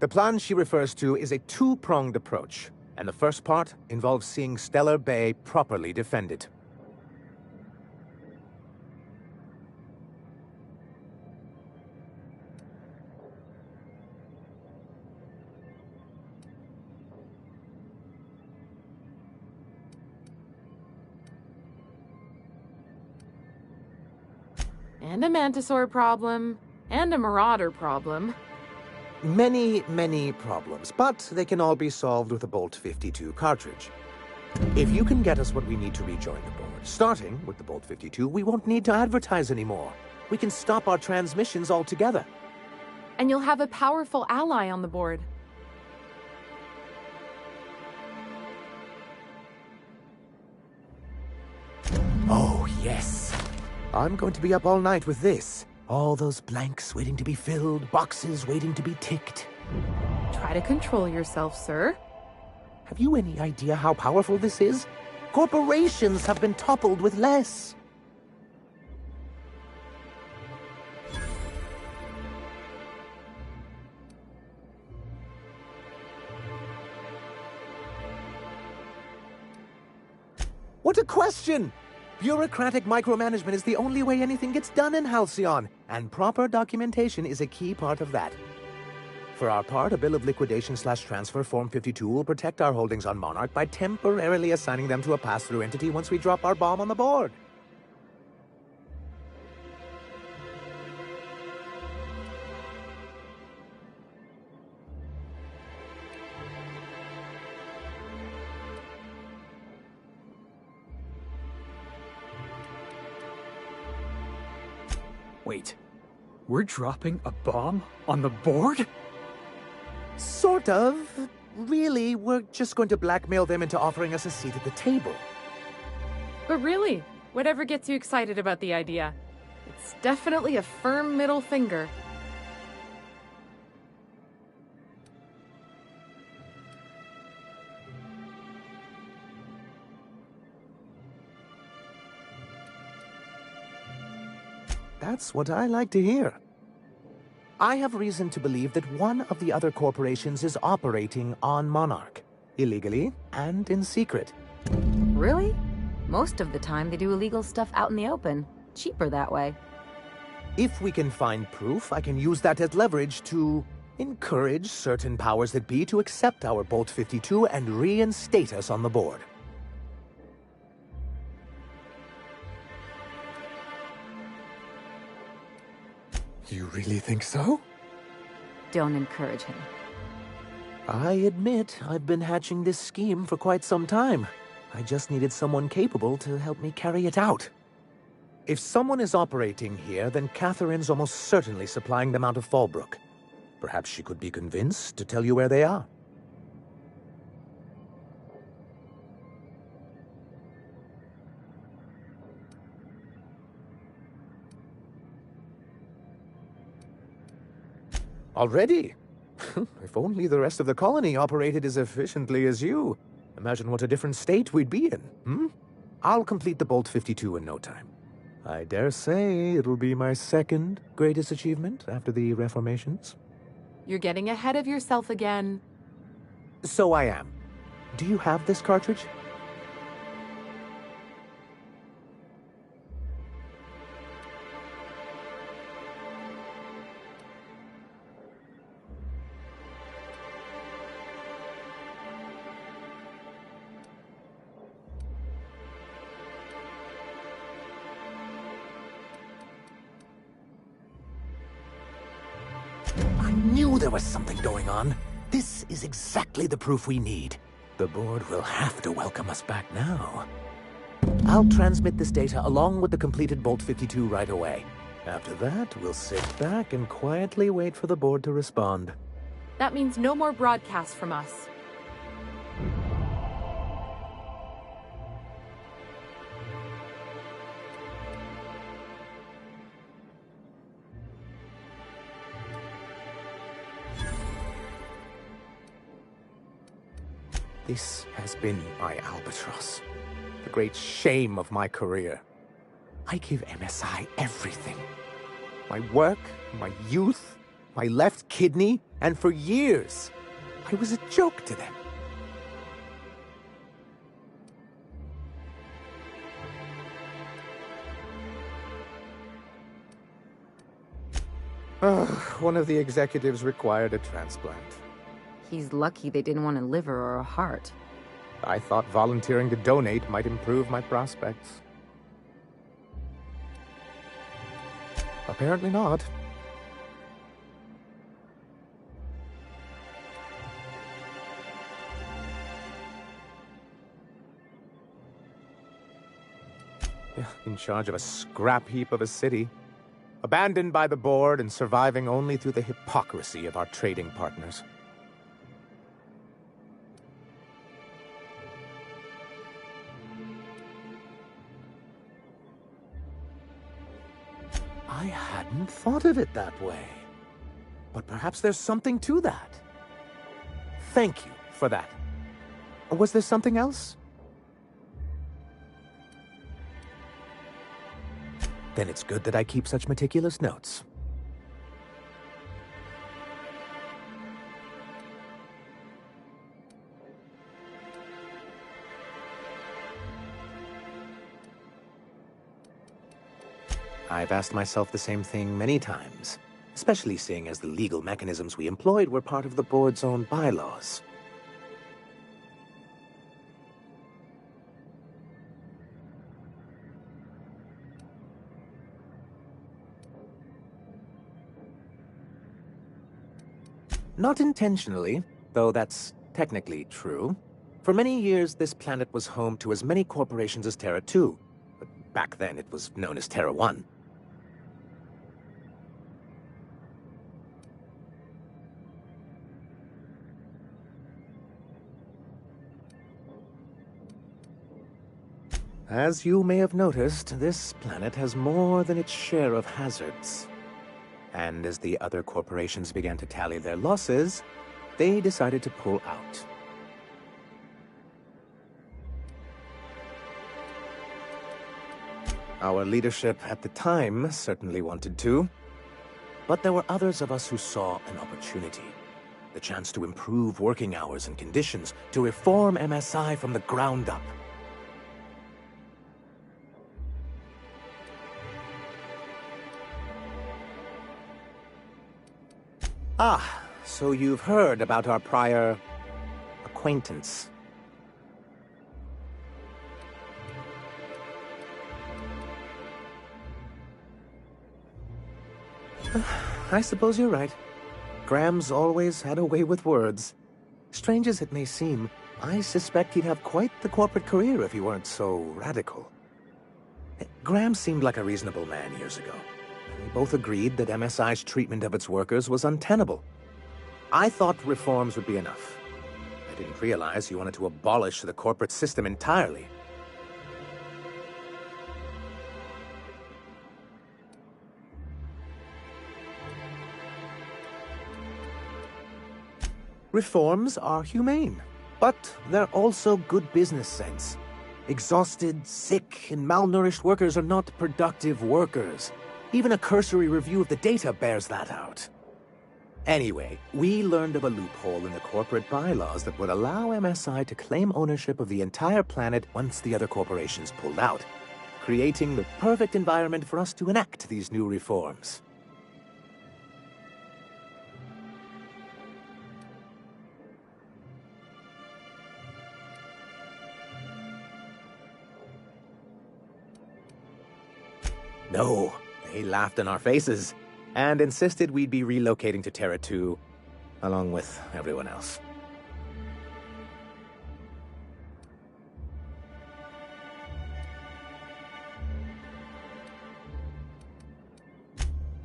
[SPEAKER 16] The plan she refers to is a two-pronged approach, and the first part involves seeing Stellar Bay properly defended.
[SPEAKER 14] And a Mantisaur problem, and a Marauder problem.
[SPEAKER 16] Many, many problems, but they can all be solved with a Bolt 52 cartridge. If you can get us what we need to rejoin the board, starting with the Bolt 52, we won't need to advertise anymore. We can stop our transmissions altogether.
[SPEAKER 14] And you'll have a powerful ally on the board.
[SPEAKER 16] Oh, yes. I'm going to be up all night with this. All those blanks waiting to be filled, boxes waiting to be ticked.
[SPEAKER 14] Try to control yourself, sir.
[SPEAKER 16] Have you any idea how powerful this is? Corporations have been toppled with less. What a question! Bureaucratic micromanagement is the only way anything gets done in Halcyon, and proper documentation is a key part of that. For our part, a bill of liquidation/transfer Form 52 will protect our holdings on Monarch by temporarily assigning them to a pass-through entity once we drop our bomb on the board.
[SPEAKER 2] Wait, we're dropping a bomb on the board?
[SPEAKER 16] Sort of. Really, we're just going to blackmail them into offering us a seat at the table.
[SPEAKER 14] But really, whatever gets you excited about the idea, it's definitely a firm middle finger.
[SPEAKER 16] That's what I like to hear. I have reason to believe that one of the other corporations is operating on Monarch, illegally and in secret.
[SPEAKER 3] Really? Most of the time they do illegal stuff out in the open. Cheaper that way.
[SPEAKER 16] If we can find proof, I can use that as leverage to encourage certain powers that be to accept our Bolt 52 and reinstate us on the board. You really think so?
[SPEAKER 3] Don't encourage him.
[SPEAKER 16] I admit I've been hatching this scheme for quite some time. I just needed someone capable to help me carry it out. If someone is operating here, then Catherine's almost certainly supplying them out of Fallbrook. Perhaps she could be convinced to tell you where they are. Already? If only the rest of the colony operated as efficiently as you. Imagine what a different state we'd be in, hmm? I'll complete the Bolt 52 in no time. I dare say it'll be my second greatest achievement after the reformations.
[SPEAKER 14] You're getting ahead of yourself again.
[SPEAKER 16] So I am. Do you have this cartridge? There was something going on. This is exactly the proof we need. The board will have to welcome us back now. I'll transmit this data along with the completed Bolt 52 right away. After that, we'll sit back and quietly wait for the board to respond.
[SPEAKER 14] That means no more broadcasts from us.
[SPEAKER 16] This has been my albatross, the great shame of my career. I give MSI everything. My work, my youth, my left kidney, and for years, I was a joke to them. One of the executives required a transplant.
[SPEAKER 3] He's lucky they didn't want a liver or a heart.
[SPEAKER 16] I thought volunteering to donate might improve my prospects. Apparently not. In charge of a scrap heap of a city. Abandoned by the board and surviving only through the hypocrisy of our trading partners. I hadn't thought of it that way. But perhaps there's something to that. Thank you for that. Was there something else? Then it's good that I keep such meticulous notes. I've asked myself the same thing many times, especially seeing as the legal mechanisms we employed were part of the board's own bylaws. Not intentionally, though that's technically true. For many years, this planet was home to as many corporations as Terra 2. But back then, it was known as Terra 1. As you may have noticed, this planet has more than its share of hazards. And as the other corporations began to tally their losses, they decided to pull out. Our leadership at the time certainly wanted to, but there were others of us who saw an opportunity. The chance to improve working hours and conditions, to reform MSI from the ground up. Ah, so you've heard about our prior acquaintance. I suppose you're right. Graham's always had a way with words. Strange as it may seem, I suspect he'd have quite the corporate career if he weren't so radical. Graham seemed like a reasonable man years ago. We both agreed that MSI's treatment of its workers was untenable. I thought reforms would be enough. I didn't realize he wanted to abolish the corporate system entirely. Reforms are humane, but they're also good business sense. Exhausted, sick, and malnourished workers are not productive workers. Even a cursory review of the data bears that out. Anyway, we learned of a loophole in the corporate bylaws that would allow MSI to claim ownership of the entire planet once the other corporations pulled out, creating the perfect environment for us to enact these new reforms. No, they laughed in our faces and insisted we'd be relocating to Terra 2, along with everyone else.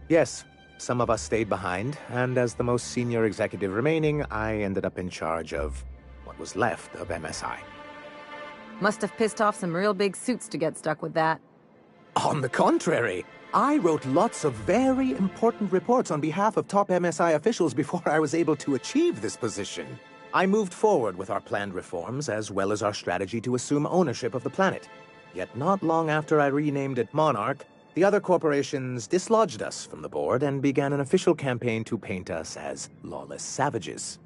[SPEAKER 16] Yes, some of us stayed behind, and as the most senior executive remaining, I ended up in charge of what was left of MSI.
[SPEAKER 3] Must have pissed off some real big suits to get stuck with that.
[SPEAKER 16] On the contrary, I wrote lots of very important reports on behalf of top MSI officials before I was able to achieve this position. I moved forward with our planned reforms as well as our strategy to assume ownership of the planet. Yet not long after I renamed it Monarch, the other corporations dislodged us from the board and began an official campaign to paint us as lawless savages.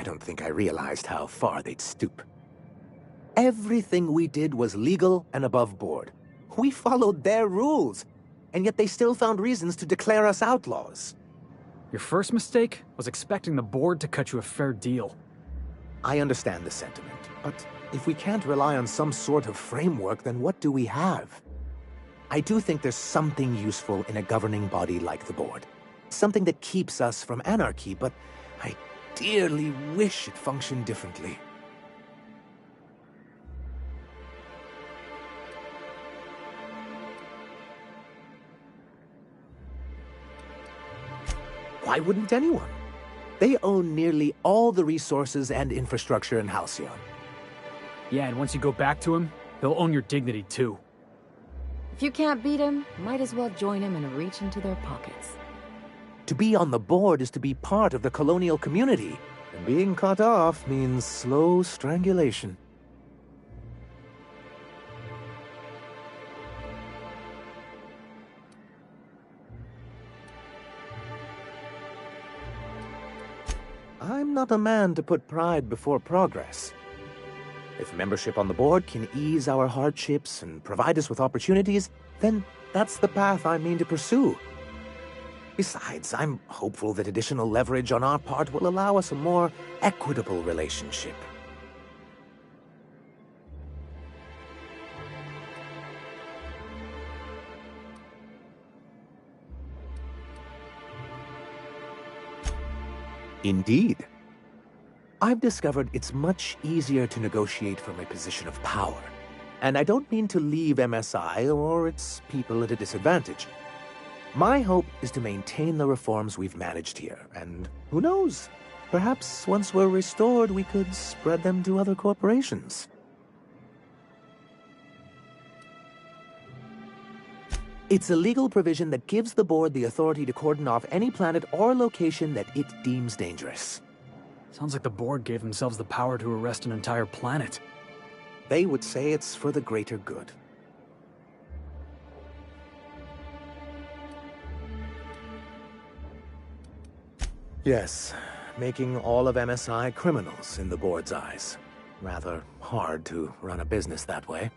[SPEAKER 16] I don't think I realized how far they'd stoop. Everything we did was legal and above board. We followed their rules, and yet they still found reasons to declare us outlaws.
[SPEAKER 2] Your first mistake was expecting the board to cut you a fair deal.
[SPEAKER 16] I understand the sentiment, but if we can't rely on some sort of framework, then what do we have? I do think there's something useful in a governing body like the board. Something that keeps us from anarchy, but I dearly wish it functioned differently. Why wouldn't anyone? They own nearly all the resources and infrastructure in Halcyon.
[SPEAKER 2] Yeah, and once you go back to him, he'll own your dignity too.
[SPEAKER 3] If you can't beat him, might as well join him and reach into their pockets.
[SPEAKER 16] To be on the board is to be part of the colonial community, and being cut off means slow strangulation. I'm not a man to put pride before progress. If membership on the board can ease our hardships and provide us with opportunities, then that's the path I mean to pursue. Besides, I'm hopeful that additional leverage on our part will allow us a more equitable relationship. Indeed. I've discovered it's much easier to negotiate from a position of power. And I don't mean to leave MSI or its people at a disadvantage. My hope is to maintain the reforms we've managed here, and who knows? Perhaps once we're restored, we could spread them to other corporations. It's a legal provision that gives the board the authority to cordon off any planet or location that it deems dangerous.
[SPEAKER 2] Sounds like the board gave themselves the power to arrest an entire planet.
[SPEAKER 16] They would say it's for the greater good. Yes, making all of MSI criminals in the board's eyes. Rather hard to run a business that way.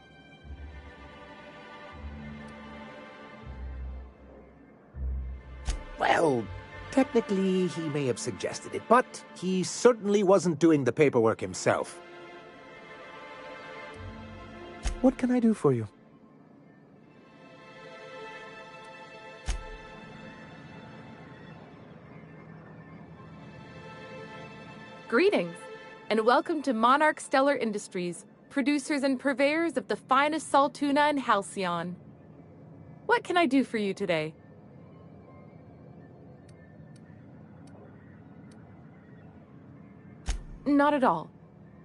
[SPEAKER 16] Well, technically he may have suggested it, but he certainly wasn't doing the paperwork himself. What can I do for you?
[SPEAKER 14] Greetings, and welcome to Monarch Stellar Industries, producers and purveyors of the finest salt tuna in Halcyon. What can I do for you today? Not at all.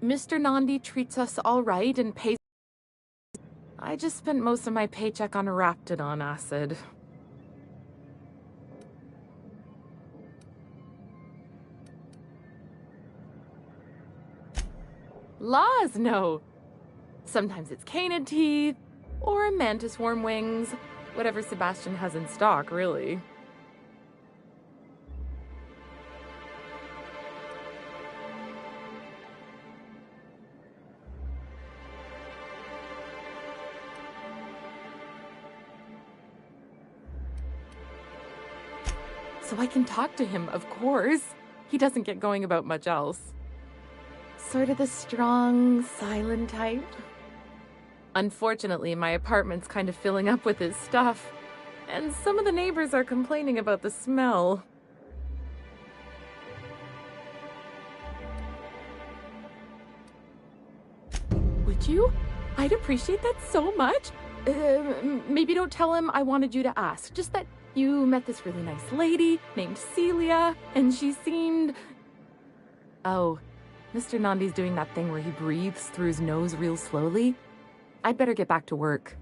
[SPEAKER 14] Mr. Nandi treats us all right and pays. I just spent most of my paycheck on Raptidon acid. Laws, no. Sometimes it's canid teeth, or mantis worm wings. Whatever Sebastian has in stock, really. So I can talk to him, of course. He doesn't get going about much else. Sort of the strong, silent type. Unfortunately, my apartment's kind of filling up with his stuff, and some of the neighbors are complaining about the smell. Would you? I'd appreciate that so much. Maybe don't tell him I wanted you to ask, just that you met this really nice lady named Celia, and she seemed... Oh, Mr. Nandi's doing that thing where he breathes through his nose real slowly. I'd better get back to work.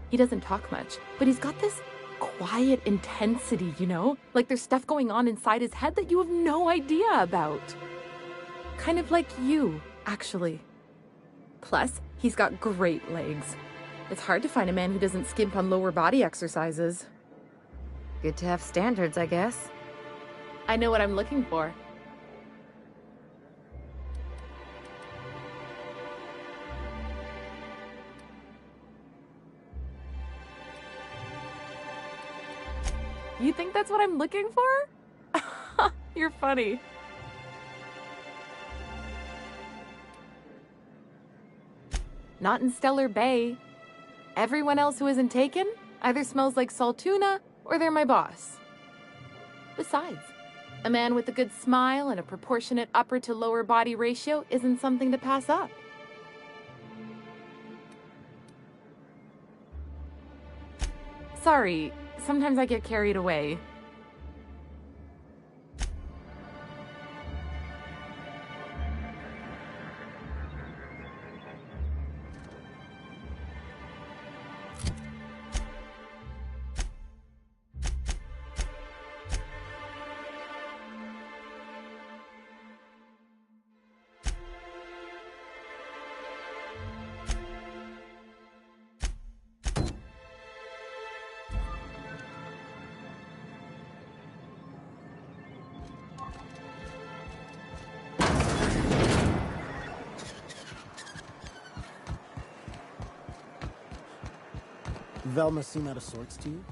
[SPEAKER 14] He doesn't talk much, but he's got this quiet intensity, you know? Like there's stuff going on inside his head that you have no idea about. Kind of like you, actually. Plus, he's got great legs. It's hard to find a man who doesn't skimp on lower body exercises.
[SPEAKER 3] Good to have standards, I guess.
[SPEAKER 14] I know what I'm looking for. You think that's what I'm looking for? You're funny. Not in Stellar Bay. Everyone else who isn't taken either smells like salt tuna or they're my boss. Besides, a man with a good smile and a proportionate upper to lower body ratio isn't something to pass up. Sorry, sometimes I get carried away.
[SPEAKER 12] Velma seem out of sorts to you?